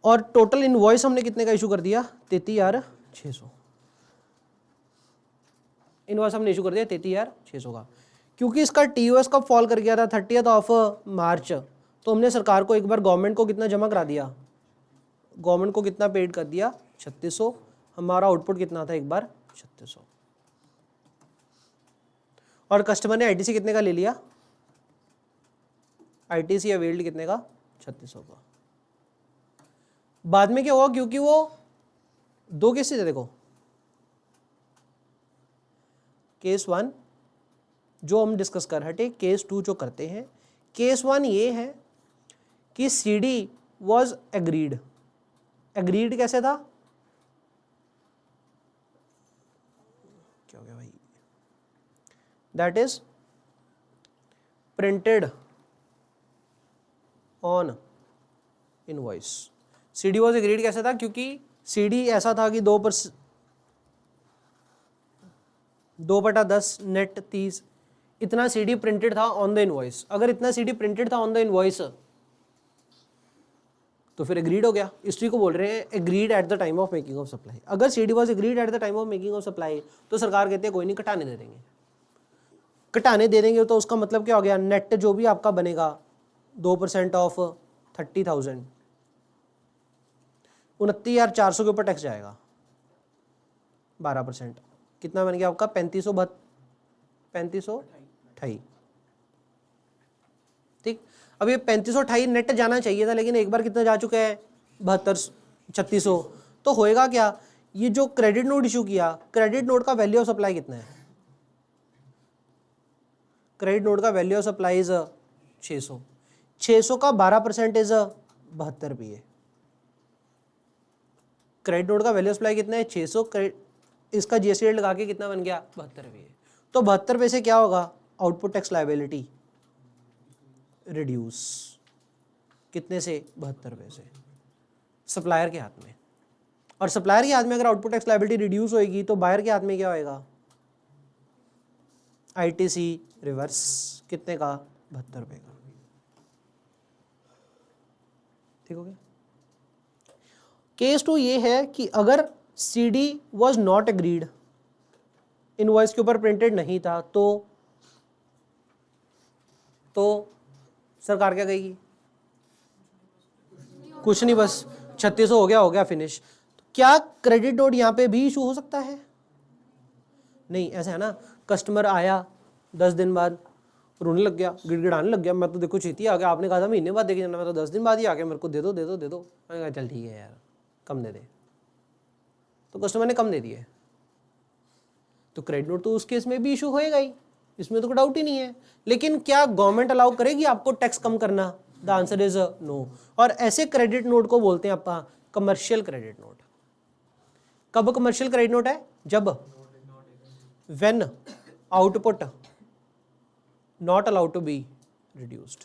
और टोटल इनवॉइस हमने कितने का इशू कर दिया? 33,600। इनवॉइस हमने इशू कर दिया 33,600 का। क्योंकि इसका टीओएस कब फॉल कर गया था? 30 मार्च। तो हमने सरकार को एक बार गवर्नमेंट को कितना जमा करा दिया? गवर्नमेंट को कितना पेड कर दिया? 3600। हमारा आउटपुट कितना था एक बार? 3600। और कस्टमर ने आईटीसी कितने का ले लिया? आईटीसी अवेल्ड कितने का? 3600 का। बाद में क्या हुआ? क्योंकि वो दो केसेस है, देखो, केस 1 जो हम डिस्कस कर हटे, केस 2 जो करते हैं। केस 1 ये है कि सीडी वॉज एग्रीड। एग्रीड कैसे था? क्या हो गया भाई? That is printed on invoice. CD was agreed कैसे था, क्योंकि CD ऐसा था कि 2/10 नेट 30, इतना CD प्रिंटेड था ऑन द इनवॉइस। अगर इतना CD प्रिंटेड था ऑन द इनवॉइस तो फिर एग्रीड हो गया। इसी को बोल रहे हैं agreed at the time of making of supply. अगर CD was agreed at the time of making of supply तो सरकार कहती है कोई नहीं, घटाने दे देंगे। घटाने दे देंगे तो उसका मतलब क्या हो गया, नेट जो भी आपका बनेगा 2% ऑफ 30,000, 29,400 के ऊपर टैक्स जाएगा 12%। कितना बन गया आपका 3528। ठीक, अब ये 3528 नेट जाना चाहिए था, लेकिन एक बार कितना जा चुका है 3600। तो होएगा क्या, ये जो क्रेडिट नोट इशू किया, क्रेडिट नोट का वैल्यू ऑफ सप्लाई कितना है, क्रेडिट नोट का वैल्यू ऑफ सप्लाई इज 600। 600 का 12% इज 72 रुपये। क्रेडिट नोट का वैल्यू ऑफ सप्लाई कितना है 600, इसका GST लगा के कितना बन गया 72 रुपये। तो 72 रुपये से क्या होगा, आउटपुट टैक्स लायबिलिटी रिड्यूस, कितने से 72 रुपये से, सप्लायर के हाथ में। और सप्लायर के हाथ में अगर आउटपुट टैक्स लायबिलिटी रिड्यूस होएगी तो बायर के हाथ में क्या होएगा, ITC रिवर्स, कितने का 72 रुपये का। ठीक हो गया। केस 2 ये है कि अगर CD was not agreed, invoice के ऊपर प्रिंटेड नहीं था, तो सरकार क्या कहेगी, कुछ नहीं, बस 3600 हो गया फिनिश। क्या क्रेडिट नोट यहाँ पे भी इशू हो सकता है? नहीं, ऐसा है ना, कस्टमर आया 10 दिन बाद रोने लग गया, गिड़गिड़ाने लग गया, मैं तो देखो छेती आ गया, आपने कहा था महीने बाद देके जाना, मैं तो 10 दिन बाद ही आ गया, मेरे को दे दो। मैंने कहा चल ठीक है यार, कम दे दे। तो कस्टमर ने कम दे दिए, तो क्रेडिट नोट तो उस केस में भी इशू होएगा ही, इसमें तो कोई डाउट ही नहीं है। लेकिन क्या गवर्नमेंट अलाउ करेगी आपको टैक्स कम करना? The answer is no. और ऐसे क्रेडिट नोट को बोलते हैं आप कमर्शियल क्रेडिट नोट। कब कमर्शियल क्रेडिट नोट है? जब when output not allowed to be reduced.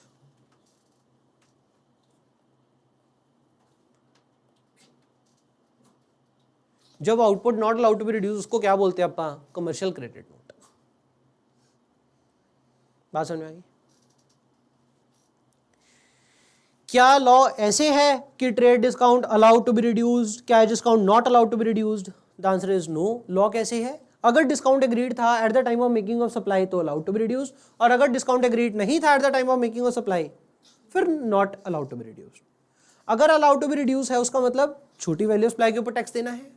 जब output not allowed to be reduce, उसको क्या बोलते हैं आप? Commercial credit note. बात समझ में आ गई? क्या लॉ ऐसे है कि trade discount allowed to be reduced, cash discount not allowed to be reduced? The answer is no. Law कैसे है? अगर डिस्काउंट एग्रीड था at the time of making of supply तो अलाउड टू बी रिड्यूस, और अगर डिस्काउंट एग्रीड नहीं था at the time of making of supply फिर not allowed to be reduce. अगर अलाउड टू बी रिड्यूस है उसका मतलब छोटी वैल्यू ऑफ सप्लाई के ऊपर टैक्स देना है।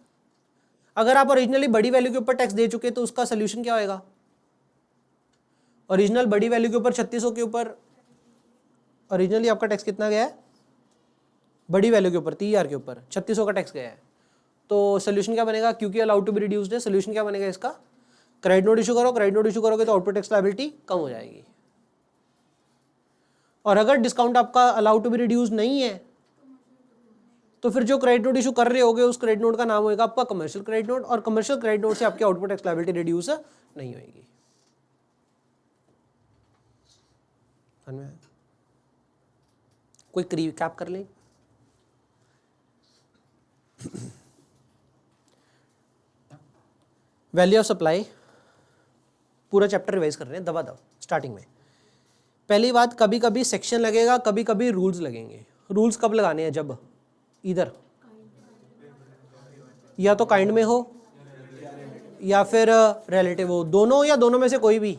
अगर आप ओरिजिनली बड़ी वैल्यू के ऊपर टैक्स दे चुके तो उसका सोल्यूशन क्या होएगा? ओरिजिनल बड़ी वैल्यू के ऊपर 3600 के ऊपर ओरिजिनली आपका टैक्स कितना गया है? बड़ी वैल्यू के ऊपर 30,000 के ऊपर 3600 का टैक्स गया है। तो सोल्यूशन क्या बनेगा? क्योंकि अलाउड टू बी रिड्यूस्ड है, सोल्यूशन क्या बनेगा इसका? क्रेडिट नोट इशू करो, क्रेडिट नोट इशू करोगे तो आउटपुट टैक्स लायबिलिटी कम हो जाएगी। और अगर डिस्काउंट आपका अलाउड टू बी रिड्यूस नहीं है तो फिर जो क्रेडिट नोट इशू कर रहे होगे उस क्रेडिट नोट का नाम होगा आपका कमर्शियल क्रेडिट नोट, और कमर्शियल क्रेडिट नोट से आपकी आउटपुट टैक्स लायबिलिटी रिड्यूस नहीं होगी। कोई रिकैप कर ले। वैल्यू ऑफ सप्लाई पूरा चैप्टर रिवाइज कर रहे हैं दबा स्टार्टिंग में। पहली बात, कभी कभी सेक्शन लगेगा, कभी कभी रूल्स लगेंगे। रूल्स कब लगाने हैं? जब इधर या तो काइंड में हो या फिर रिलेटिव हो, दोनों या दोनों में से कोई भी,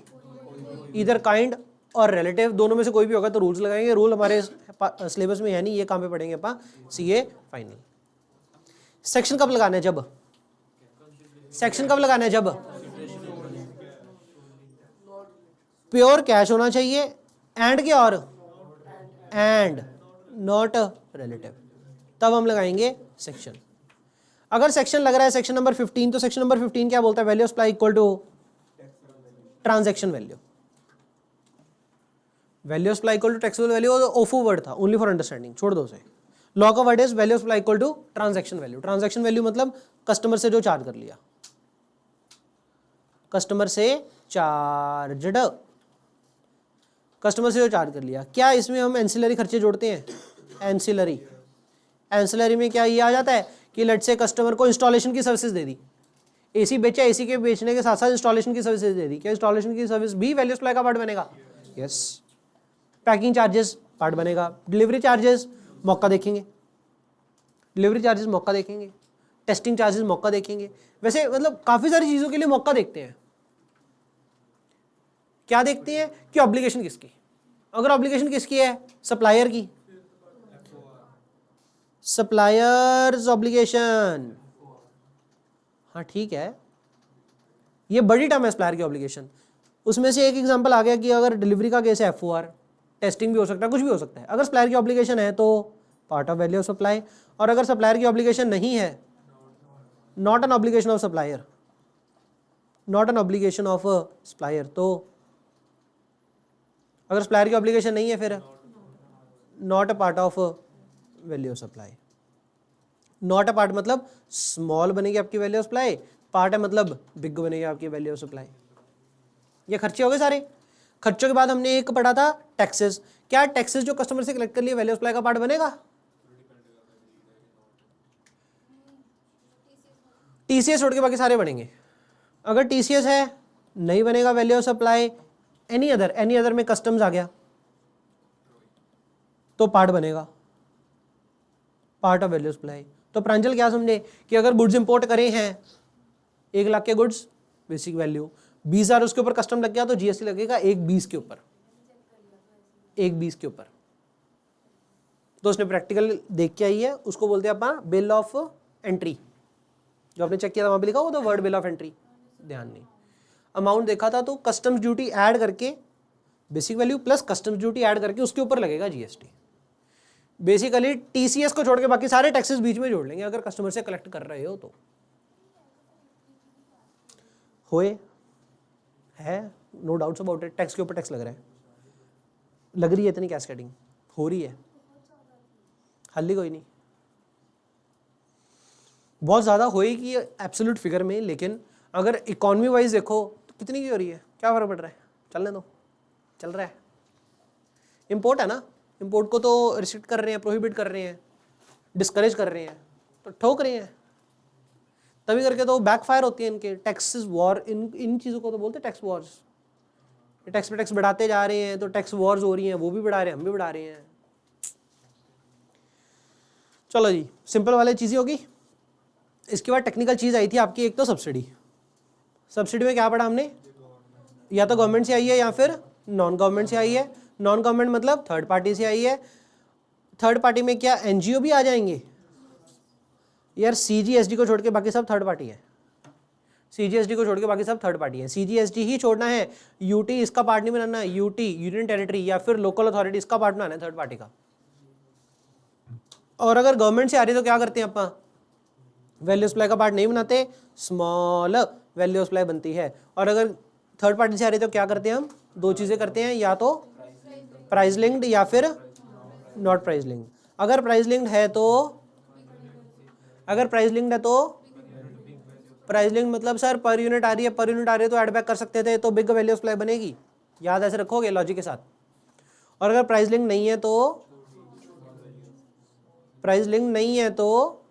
इधर काइंड और रिलेटिव दोनों में से कोई भी होगा तो रूल्स लगाएंगे। रूल हमारे सिलेबस में है नहीं, ये काम पे पढ़ेंगे अपन CA फाइनल। सेक्शन कब लगाना है? जब सेक्शन कब लगाना है? जब प्योर कैश होना चाहिए एंड के और एंड नॉट रिलेटिव, तब हम लगाएंगे सेक्शन। अगर सेक्शन लग रहा है सेक्शन नंबर 15 तो सेक्शन नंबर 15 क्या बोलता है? Value of supply equal to transaction value. Value of supply equal to taxable value ओफो वर्ड था, ओनली फॉर अंडरस्टैंडिंग, छोड़ दो उसे। लॉ का word is value of supply equal to transaction value. Transaction value मतलब कस्टमर से जो चार्ज कर लिया, कस्टमर से चार्ज्ड, कस्टमर से जो चार्ज कर लिया, क्या इसमें हम एंसिलरी खर्चे जोड़ते हैं? एंसिलरी में क्या ये आ जाता है कि लेट से कस्टमर को इंस्टॉलेशन की सर्विसेज दे दी, एसी बेचा, एसी के बेचने के साथ साथ इंस्टॉलेशन की सर्विसेज दे दी, क्या इंस्टॉलेशन की सर्विस भी वैल्यू सप्लाई का पार्ट बनेगा? यस। पैकिंग चार्जेस पार्ट बनेगा, डिलीवरी चार्जेस मौका देखेंगे, डिलीवरी चार्जेस मौका देखेंगे, टेस्टिंग चार्जेस मौका देखेंगे। वैसे मतलब काफी सारी चीजों के लिए मौका देखते हैं। क्या देखते हैं कि ऑब्लिगेशन किसकी, अगर ऑब्लिगेशन किसकी है? सप्लायर की, सप्लायर्स ऑब्लिगेशन। हाँ ठीक है, ये बड़ी टर्म है सप्लायर की ऑब्लिगेशन। उसमें से एक एग्जांपल आ गया कि अगर डिलीवरी का केस है FOR, टेस्टिंग भी हो सकता है, कुछ भी हो सकता है। अगर सप्लायर की ऑब्लिगेशन है तो part of value of supply, और अगर सप्लायर की ऑब्लिगेशन नहीं है, not an obligation of supplier, not an obligation of supplier, तो अगर सप्लायर की ऑब्लिगेशन नहीं है फिर not a part of value of supply. Not a part मतलब स्मॉल बनेगी आपकी वैल्यू ऑफ सप्लाई, पार्ट है मतलब बिग बनेगी आपकी वैल्यू ऑफ सप्लाई। ये खर्चे हो गए सारे। खर्चों के बाद हमने एक पढ़ा था टैक्सेस। क्या टैक्सेस जो कस्टमर से कलेक्ट कर लिए वैल्यू ऑफ सप्लाई का पार्ट बनेगा? टीसीएस छोड़ के बाकी सारे बनेंगे। अगर टीसीएस है नहीं बनेगा value of supply. Any other में कस्टम्स आ गया तो पार्ट बनेगा, part of value of supply. तो प्रांजल क्या समझे कि अगर गुड्स इंपोर्ट करे हैं 1 लाख के गुड्स, बेसिक वैल्यू 20,000 उसके ऊपर कस्टम लग गया तो जीएसटी लगेगा 1,20 के ऊपर, 1,20 के ऊपर। तो उसने प्रैक्टिकल देख के आई है, उसको बोलते हैं अपना बिल ऑफ एंट्री। जो आपने चेक किया था वहां पे लिखा हुआ था वर्ड बिल ऑफ एंट्री, ध्यान नहीं। अमाउंट देखा था तो कस्टम्स ड्यूटी ऐड करके basic value plus customs duty add करके उसके ऊपर लगेगा जीएसटी। बेसिकली टीसीएस को छोड़ के बाकी सारे टैक्सेस बीच में जोड़ लेंगे अगर कस्टमर से कलेक्ट कर रहे हो तो। होए है, no doubts about it, tax के ऊपर टैक्स लग रहा है, लग रही है इतनी कैस्केडिंग हो रही है, हल ही कोई नहीं, बहुत ज़्यादा होएगी एब्सोल्यूट फिगर में। लेकिन अगर इकोनॉमी वाइज देखो तो कितनी की हो रही है, क्या फर्क पड़ रहा है, चलने दो, चल रहा है। इंपोर्ट है ना, इंपोर्ट को तो रिस्ट्रिक्ट कर रहे हैं, प्रोहिबिट कर रहे हैं, डिस्करेज कर रहे हैं, तो ठोक रहे हैं, तभी करके तो बैकफायर होती है इनके टैक्सेस वॉर। इन चीज़ों को तो बोलते हैं टैक्स वॉर्स। टैक्स पे टैक्स बढ़ाते जा रहे हैं तो टैक्स वॉर्स हो रही हैं, वो भी बढ़ा रहे हैं, हम भी बढ़ा रहे हैं। चलो जी, सिंपल वाली चीज़ें होगी। इसके बाद टेक्निकल चीज़ आई थी आपकी, एक तो सब्सिडी। सब्सिडी में क्या पढ़ा हमने? या तो गवर्नमेंट से आई है या फिर नॉन गवर्नमेंट से आई है। नॉन गवर्नमेंट मतलब थर्ड पार्टी से आई है। थर्ड पार्टी में क्या एनजीओ भी आ जाएंगे? यार सीजीएसडी को छोड़ के बाकी सब थर्ड पार्टी है। सीजीएसडी को छोड़ के बाकी सब थर्ड पार्टी है, सीजीएसडी ही छोड़ना है। यूटी इसका पार्ट नहीं बनाना है, यूटी यूनियन टेरिटरी या फिर लोकल अथॉरिटी इसका पार्ट बनाना है थर्ड पार्टी का। और अगर गवर्नमेंट से आ रही तो क्या करते हैं अपन? वैल्यू सप्लाई का पार्ट नहीं बनाते, स्मॉल वैल्यू सप्लाई बनती है। और अगर थर्ड पार्टी से आ रही तो क्या करते हैं हम? 2 चीजें करते हैं, या तो प्राइस लिंक्ड या फिर नॉट प्राइस लिंक्ड। अगर प्राइस लिंक्ड है तो प्राइस लिंक्ड मतलब सर पर यूनिट आ रही है, पर यूनिट आ रही है तो एड बैक कर सकते थे, तो बिग वैल्यू सप्लाई बनेगी। याद ऐसे रखोगे लॉजिक के साथ। और अगर प्राइस लिंक नहीं है तो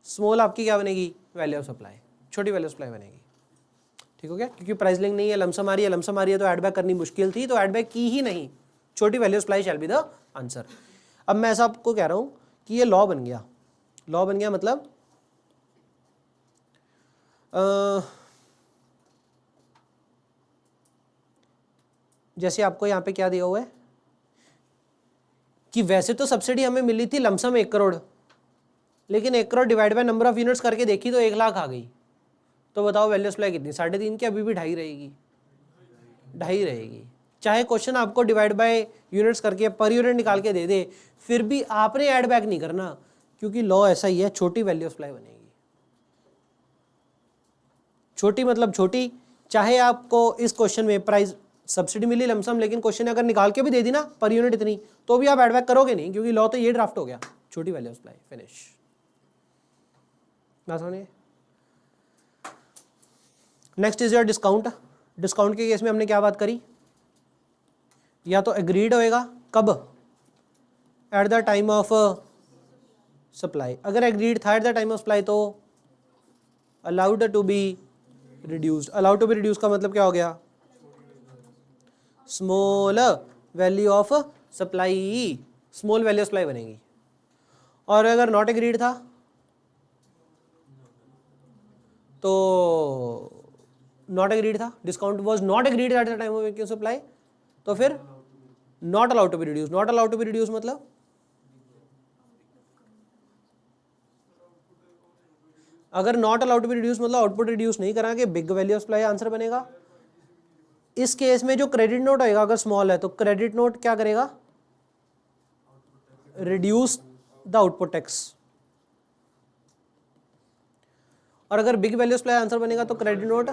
स्मॉल आपकी क्या बनेगी? वैल्यू ऑफ सप्लाई, छोटी वैल्यू सप्लाई बनेगी। ठीक हो गया? क्योंकि प्राइस लिंक नहीं है, लमसम आ रही है तो एड बैक करनी मुश्किल थी, तो एड बैक की ही नहीं, छोटी value supply shall be the answer. अब मैं ऐसा आपको कह रहा हूं कि ये लॉ बन गया। लॉ बन गया मतलब जैसे आपको यहां पे क्या दिया हुआ है कि वैसे तो सब्सिडी हमें मिली थी लमसम 1 करोड़, लेकिन 1 crore divide by number of units करके देखी तो 1 लाख आ गई। तो बताओ वैल्यू सप्लाई कितनी? 3.5 की, अभी भी 2.5 रहेगी, 2.5 रहेगी। चाहे क्वेश्चन आपको डिवाइड बाय यूनिट्स करके पर यूनिट निकाल के दे दे, फिर भी आपने ऐड बैक नहीं करना, क्योंकि लॉ ऐसा ही है, छोटी वैल्यू सप्लाई बनेगी। छोटी मतलब छोटी, चाहे आपको इस क्वेश्चन में प्राइस सब्सिडी मिली लमसम, लेकिन क्वेश्चन अगर निकाल के भी दे दी ना पर यूनिट इतनी, तो भी आप ऐड बैक करोगे नहीं, क्योंकि लॉ तो ये ड्राफ्ट हो गया, छोटी वैल्यू सप्लाई, फिनिश। बात समझिए। Next is your discount. Discount के केस में हमने क्या बात करी? या तो एग्रीड होएगा कब, at the time of supply. अगर एग्रीड था at the time of supply तो allowed to be reduced. Allowed to be reduce का मतलब क्या हो गया, small value of supply, small value of supply बनेगी। और अगर नॉट एग्रीड था तो नॉट एग्रीड था, discount was not agreed at the time of making supply, तो फिर not allowed to be reduce. Not allowed to be reduce मतलब अगर not allowed to be reduce मतलब आउटपुट रिड्यूस नहीं कराएंगे, big value of supply answer बनेगा। इस केस में जो क्रेडिट नोट होएगा अगर स्मॉल है तो क्रेडिट नोट क्या करेगा, रिड्यूस द आउटपुट टैक्स। और अगर बिग वैल्यू सप्लाई आंसर बनेगा तो credit note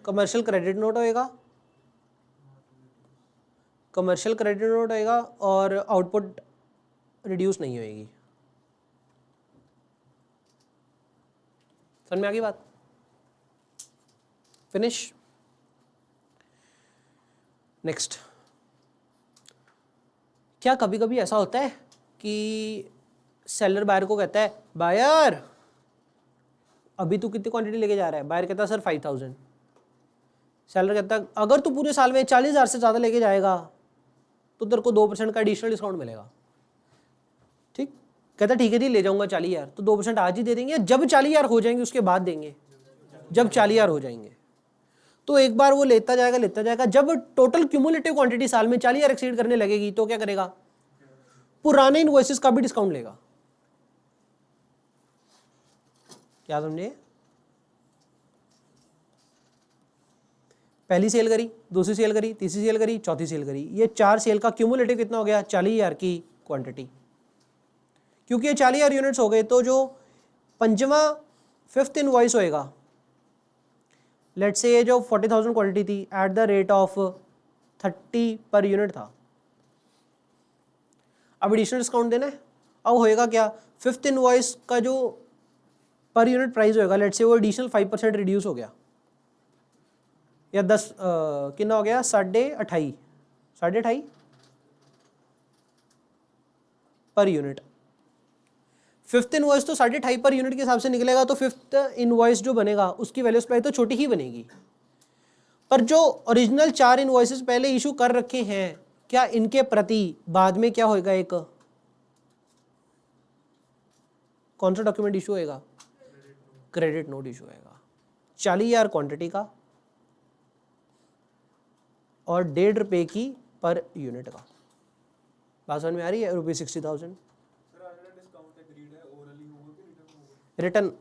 commercial credit note होएगा, कमर्शियल क्रेडिट नोट होएगा और आउटपुट रिड्यूस नहीं होएगी। समझ में आ गई बात, फिनिश। नेक्स्ट, क्या कभी कभी ऐसा होता है कि सेलर बायर को कहता है बायर अभी तू कितनी क्वांटिटी लेके जा रहा है, बायर कहता है सर 5000। सेलर कहता है अगर तू पूरे साल में 40,000 से ज़्यादा लेके जाएगा तो तेरे को 2% का एडिशनल डिस्काउंट मिलेगा। ठीक, कहता ठीक है जी ले जाऊंगा 40,000, तो 2% आज ही दे देंगे, जब 40,000 हो जाएंगे उसके बाद देंगे, जब 40,000 हो जाएंगे। तो एक बार वो लेता जाएगा, जब टोटल क्यूमुलेटिव क्वांटिटी साल में 40,000 एक्सीड करने लगेगी तो क्या करेगा, पुराने इनवॉइसेस का भी डिस्काउंट लेगा। क्या समझे, पहली सेल करी, दूसरी सेल करी, तीसरी सेल करी, चौथी सेल करी, ये 4 सेल का क्यूमुलेटिव कितना हो गया, 40,000 की क्वांटिटी। क्योंकि ये 40,000 यूनिट्स हो गए तो जो पंचवा फिफ्थ इनवॉइस होएगा, लेट्स से ये जो 40,000 क्वांटिटी थी at the rate of 30 per unit था, अब एडिशनल डिस्काउंट देना है। अब होएगा क्या, फिफ्थ इनवॉइस का जो पर यूनिट प्राइस होएगा लेट्स से वो एडिशनल 5% रिड्यूस हो गया, या 10 कितना हो गया, 28.5 पर यूनिट। फिफ्थ इनवॉइस तो 28.5 पर यूनिट के हिसाब से निकलेगा, तो फिफ्थ इनवॉइस जो बनेगा उसकी वैल्यू सप्लाई तो छोटी ही बनेगी। पर जो ओरिजिनल 4 इनवॉइसेस पहले इशू कर रखे हैं, क्या इनके प्रति बाद में क्या होएगा, एक कौन सा डॉक्यूमेंट इशू होएगा, क्रेडिट नोट इशू होएगा 40,000 क्वांटिटी का और 1.5 रुपये की पर यूनिट का। बात समझ में आ रही है, ₹60,000 रिटर्न।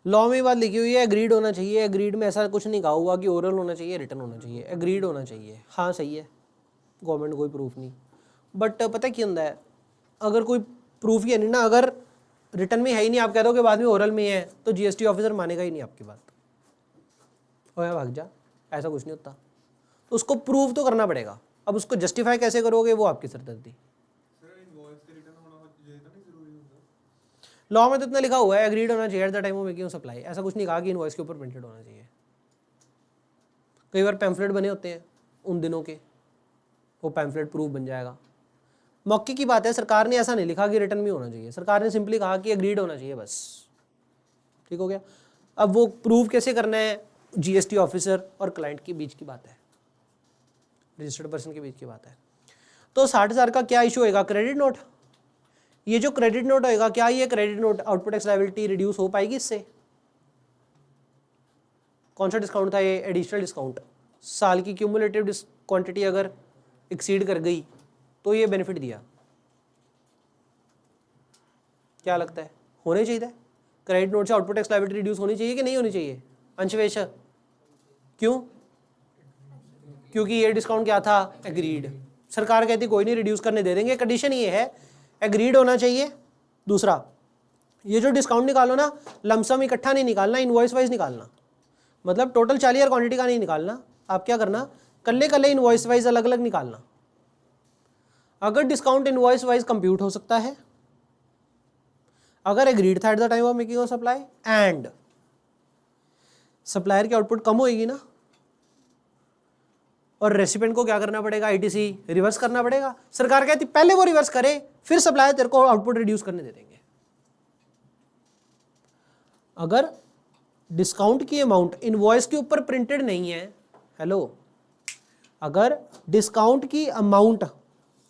लॉ में बात लिखी हुई है एग्रीड होना चाहिए, एग्रीड में ऐसा कुछ नहीं कहा हुआ कि ओरल होना चाहिए, रिटर्न होना चाहिए, एग्रीड होना चाहिए। हाँ सही है, गवर्नमेंट कोई प्रूफ नहीं, बट पता क्या होता है, अगर कोई प्रूफ ही नहीं ना, अगर रिटर्न में है ही नहीं, आप कह दो कि बाद में ओरल में है, तो जीएसटी ऑफिसर मानेगा ही नहीं आपकी बात, ओए भाग जा, ऐसा कुछ नहीं होता। तो उसको प्रूव तो करना पड़ेगा, अब उसको जस्टिफाई कैसे करोगे वो आपकी सरदर्दी। लॉ में तो इतना लिखा हुआ है एग्रीड होना चाहिए eight the time of making supply, ऐसा कुछ नहीं कहा कि इनवॉइस के ऊपर प्रिंटेड होना चाहिए। कई बार पैम्फलेट बने होते हैं उन दिनों के, वो पैम्फलेट प्रूफ बन जाएगा। मौके की बात है, सरकार ने ऐसा नहीं लिखा कि रिटर्न भी होना चाहिए, सरकार ने सिंपली कहा कि एग्रीड होना चाहिए बस, ठीक हो गया। अब वो प्रूव कैसे करना है, जीएसटी ऑफिसर और क्लाइंट के बीच की बात है, रजिस्टर्ड पर्सन के बीच की बात है। तो 60,000 का क्या इशू होगा, क्रेडिट नोट। ये जो क्रेडिट नोट होएगा, क्या ये credit note output tax liability reduce हो पाएगी इससे? कौन सा डिस्काउंट था ये, एडिशनल डिस्काउंट। साल की क्यूमुलेटिव क्वांटिटी अगर एक्सीड कर गई तो ये बेनिफिट दिया। क्या लगता है, होने चाहिए क्रेडिट नोट से आउटपुट टैक्स लायबिलिटी रिड्यूस होनी चाहिए कि नहीं होनी चाहिए? अंशवेश क्यों? क्योंकि ये डिस्काउंट क्या था, एग्रीड। सरकार कहती कोई नहीं रिड्यूस करने दे देंगे, कंडीशन ये है एग्रीड होना चाहिए। दूसरा, ये जो डिस्काउंट निकालो ना, लमसम इकट्ठा नहीं निकालना, इनवॉइस वाइज निकालना, मतलब टोटल 40,000 क्वांटिटी का नहीं निकालना। आप क्या करना, कल्ले कल्ले इनवॉइस वाइज अलग अलग निकालना। अगर डिस्काउंट इनवॉइस वाइज कंप्यूट हो सकता है अगर एग्रीड था at the time of making of supply and supplier की आउटपुट कम होएगी ना, और रेसिपिएंट को क्या करना पड़ेगा, आईटीसी रिवर्स करना पड़ेगा। सरकार कहती पहले वो रिवर्स करे फिर सप्लायर तेरे को आउटपुट रिड्यूस करने दे देंगे। अगर डिस्काउंट की अमाउंट इनवॉइस के ऊपर प्रिंटेड नहीं है, हेलो, अगर डिस्काउंट की अमाउंट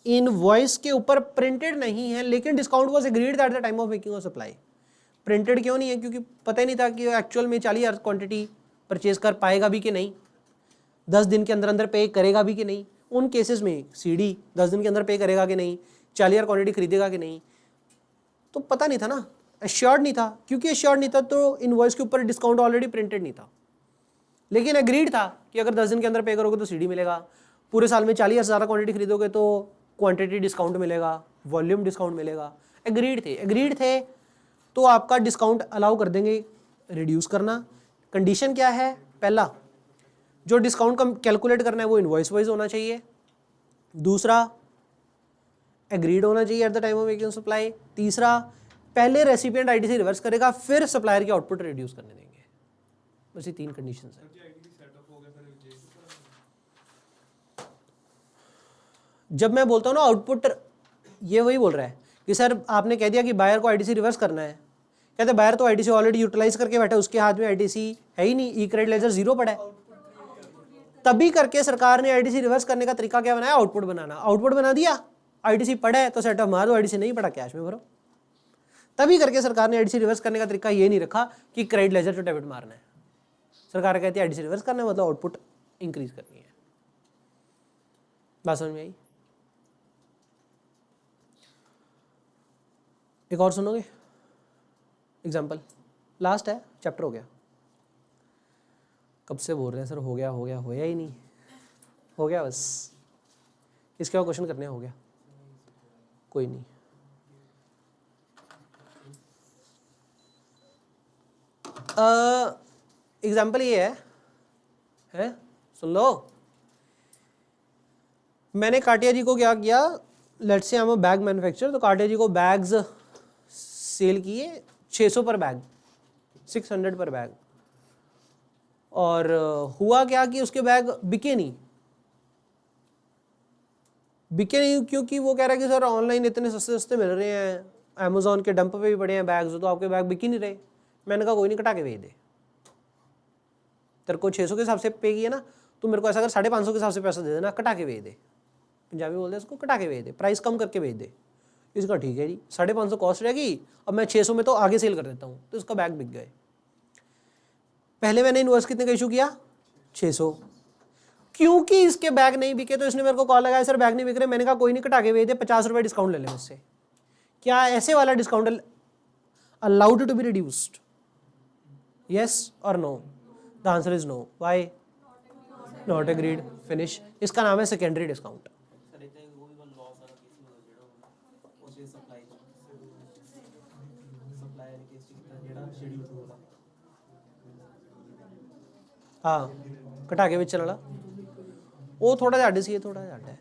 इनवॉइस के ऊपर प्रिंटेड नहीं है लेकिन discount was agreed at the time of making of supply, printed क्यों नहीं है, क्योंकि पता ही नहीं था कि एक्चुअल में 40,000 क्वांटिटी परचेज कर पाएगा भी कि नहीं, 10 दिन के अंदर अंदर पे करेगा भी कि नहीं। उन केसेस में सीडी 10 दिन के अंदर पे करेगा कि नहीं, 40,000 क्वांटिटी खरीदेगा कि नहीं, तो पता नहीं था ना, एश्योर्ड नहीं था। क्योंकि एश्योर्ड नहीं था तो इनवॉइस के ऊपर डिस्काउंट ऑलरेडी प्रिंटेड नहीं था, लेकिन एग्रीड था कि अगर 10 दिन के अंदर पे करोगे तो सीडी मिलेगा, पूरे साल में 40,000 क्वांटिटी खरीदोगे तो क्वांटिटी डिस्काउंट मिलेगा, वॉल्यूम डिस्काउंट मिलेगा। एग्रीड थे तो आपका डिस्काउंट अलाउ कर देंगे रिड्यूस करना। कंडीशन क्या है, पहला जो डिस्काउंट का कैलकुलेट करना है वो इनवॉइस वाइज होना चाहिए, दूसरा एग्रीड होना चाहिए eight the time of making supply, तीसरा पहले रेसिपिएंट आईटीसी रिवर्स करेगा फिर सप्लायर की आउटपुट रिड्यूस करने देंगे। बस ये 3 कंडीशंस हैं। जब मैं बोलता हूँ ना आउटपुट, ये वही बोल रहा है कि सर आपने कह दिया कि बायर को आईटीसी रिवर्स करना है, कहते बायर तो आईटीसी ऑलरेडी यूटिलाइज करके बैठा है, उसके हाथ में आईटीसी है ही नहीं, ई क्रेडिट लेजर 0 पड़ा है। तभी करके सरकार ने आईटीसी रिवर्स करने का तरीका क्या बनाया, आउटपुट बनाना। आउटपुट बना दिया, आईटीसी पड़ा है तो सेट ऑफ मार दो, आईटीसी नहीं पड़ा कैश में भरो। तभी करके सरकार ने आईटीसी रिवर्स करने का तरीका ये नहीं रखा कि क्रेडिट लेजर टू डेबिट मारना है। सरकार कहती है आईटीसी रिवर्स करना है मतलब आउटपुट इंक्रीज करनी है। बात समझ में आई? एक और सुनोगे एग्जाम्पल, लास्ट है, चैप्टर हो गया। कब से बोल रहे हैं सर हो गया होया ही नहीं, हो गया बस। इसके बाद क्वेश्चन करने हो गया, कोई नहीं। एग्जाम्पल ये है सुन लो। मैंने काटिया जी को क्या किया, लेट्स से हम बैग मैन्युफैक्चर, तो काटिया जी को बैग्स सेल किए 600 पर बैग, 600 पर बैग, और हुआ क्या कि उसके बैग बिके नहीं क्योंकि वो कह रहा है कि सर ऑनलाइन इतने सस्ते सस्ते मिल रहे हैं, अमेजोन के डंप पे भी पड़े हैं बैग्स, तो आपके बैग बिक ही नहीं रहे। मैंने कहा कोई नहीं, कटा के भेज दे, तेरे को 600 के हिसाब से पे किया ना, तो मेरे को ऐसा कर 550 के हिसाब से पैसा दे देना, कटा के भेज दे। पंजाबी बोलते हैं उसको, कटा के भेज दे, प्राइस कम करके भेज दे। इसका ठीक है जी, 550 कॉस्ट रहेगी, अब मैं 600 में तो आगे सेल कर देता हूँ, तो इसका बैग बिक गए। पहले मैंने इनवॉइस कितने का इशू किया, 600, क्योंकि इसके बैग नहीं बिके तो इसने मेरे को कॉल लगाया, सर बैग नहीं बिक रहे। मैंने कहा कोई नहीं, कटा के भेज दे, 50 रुपये डिस्काउंट ले ले मुझसे। क्या ऐसे वाला discount allowed to be reduced, yes और no? The answer is no. Why? Not agreed, finish. इसका नाम है सेकेंडरी डिस्काउंट। हाँ, कटा के बेचने वाला वो थोड़ा ज्यादा सी है, थोड़ा ज्यादा है।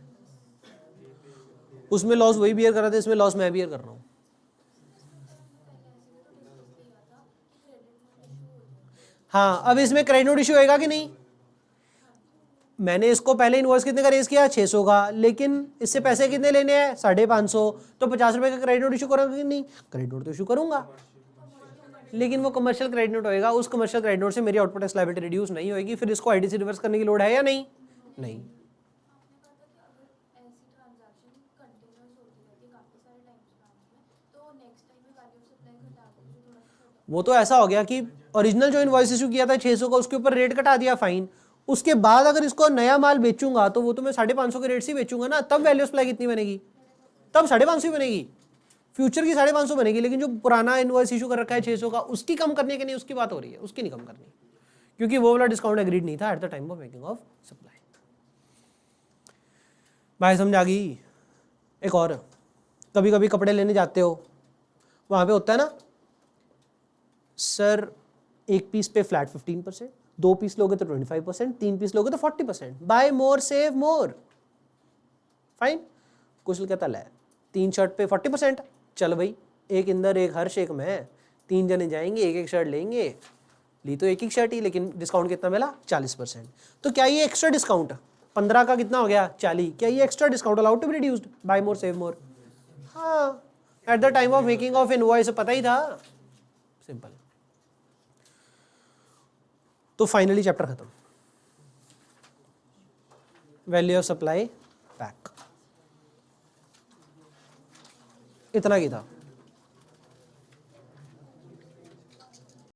उसमें लॉस वही बियर कर रहा था, इसमें लॉस मैं बियर कर रहा हूँ। हाँ, अब इसमें क्रेडिट नोट इशू होएगा कि नहीं? मैंने इसको पहले इनवॉइस कितने का रेज किया, 600 का, लेकिन इससे पैसे कितने लेने हैं, 550, तो 50 रुपये का क्रेडिट नोट इशू करूँगा कि नहीं? क्रेडिट नोट तो इशू करूंगा, लेकिन वो कमर्शियल क्रेडिट नोट होएगा। उस कमर्शियल क्रेडिट नोट से मेरी आउटपुट टैक्स लायबिलिटी रिड्यूस नहीं होगी। फिर इसको आईटीसी रिवर्स करने की लोड है या नहीं? नहीं। वो तो ऐसा हो गया कि ओरिजिनल जो इनवॉइस इशू किया था 600 का, उसके ऊपर रेट कटा दिया फाइन। उसके बाद अगर इसको नया माल बेचूंगा तो वो तो मैं 550 के रेट से बेचूंगा ना, तब वैल्यू सप्लाई कितनी बनेगी? तब 550 बनेगी, फ्यूचर की 550 बनेगी। लेकिन जो पुराना इनवॉइस इशू कर रखा है 600 का, उसकी कम करने के नहीं, उसकी बात हो रही है, उसकी नहीं कम करनी, क्योंकि वो वाला डिस्काउंट एग्रीड नहीं था at the time of making of supply. भाई समझ आ गई? एक और, कभी कभी कपड़े लेने जाते हो, वहां पे होता है ना सर एक पीस पे फ्लैट 15%, 2 पीस लोगे तो 25%, 3 पीस लोगे तो 40%, बाय मोर सेव मोर। फाइन। कुशल कहता है 3 शर्ट पे 40%, चल भाई एक इंदर, एक हर्ष, एक मैं, 3 जने जाएंगे, एक एक शर्ट लेंगे, ली तो एक शर्ट ही, लेकिन डिस्काउंट कितना मिला 40%। तो क्या ये एक्स्ट्रा डिस्काउंट 15 का कितना हो गया 40, क्या ये extra discount allowed to be reduced, buy more save more? हाँ, at the time of making of invoice पता ही था, सिंपल। तो फाइनली चैप्टर खत्म, वैल्यू ऑफ सप्लाई पैक, इतना ही था।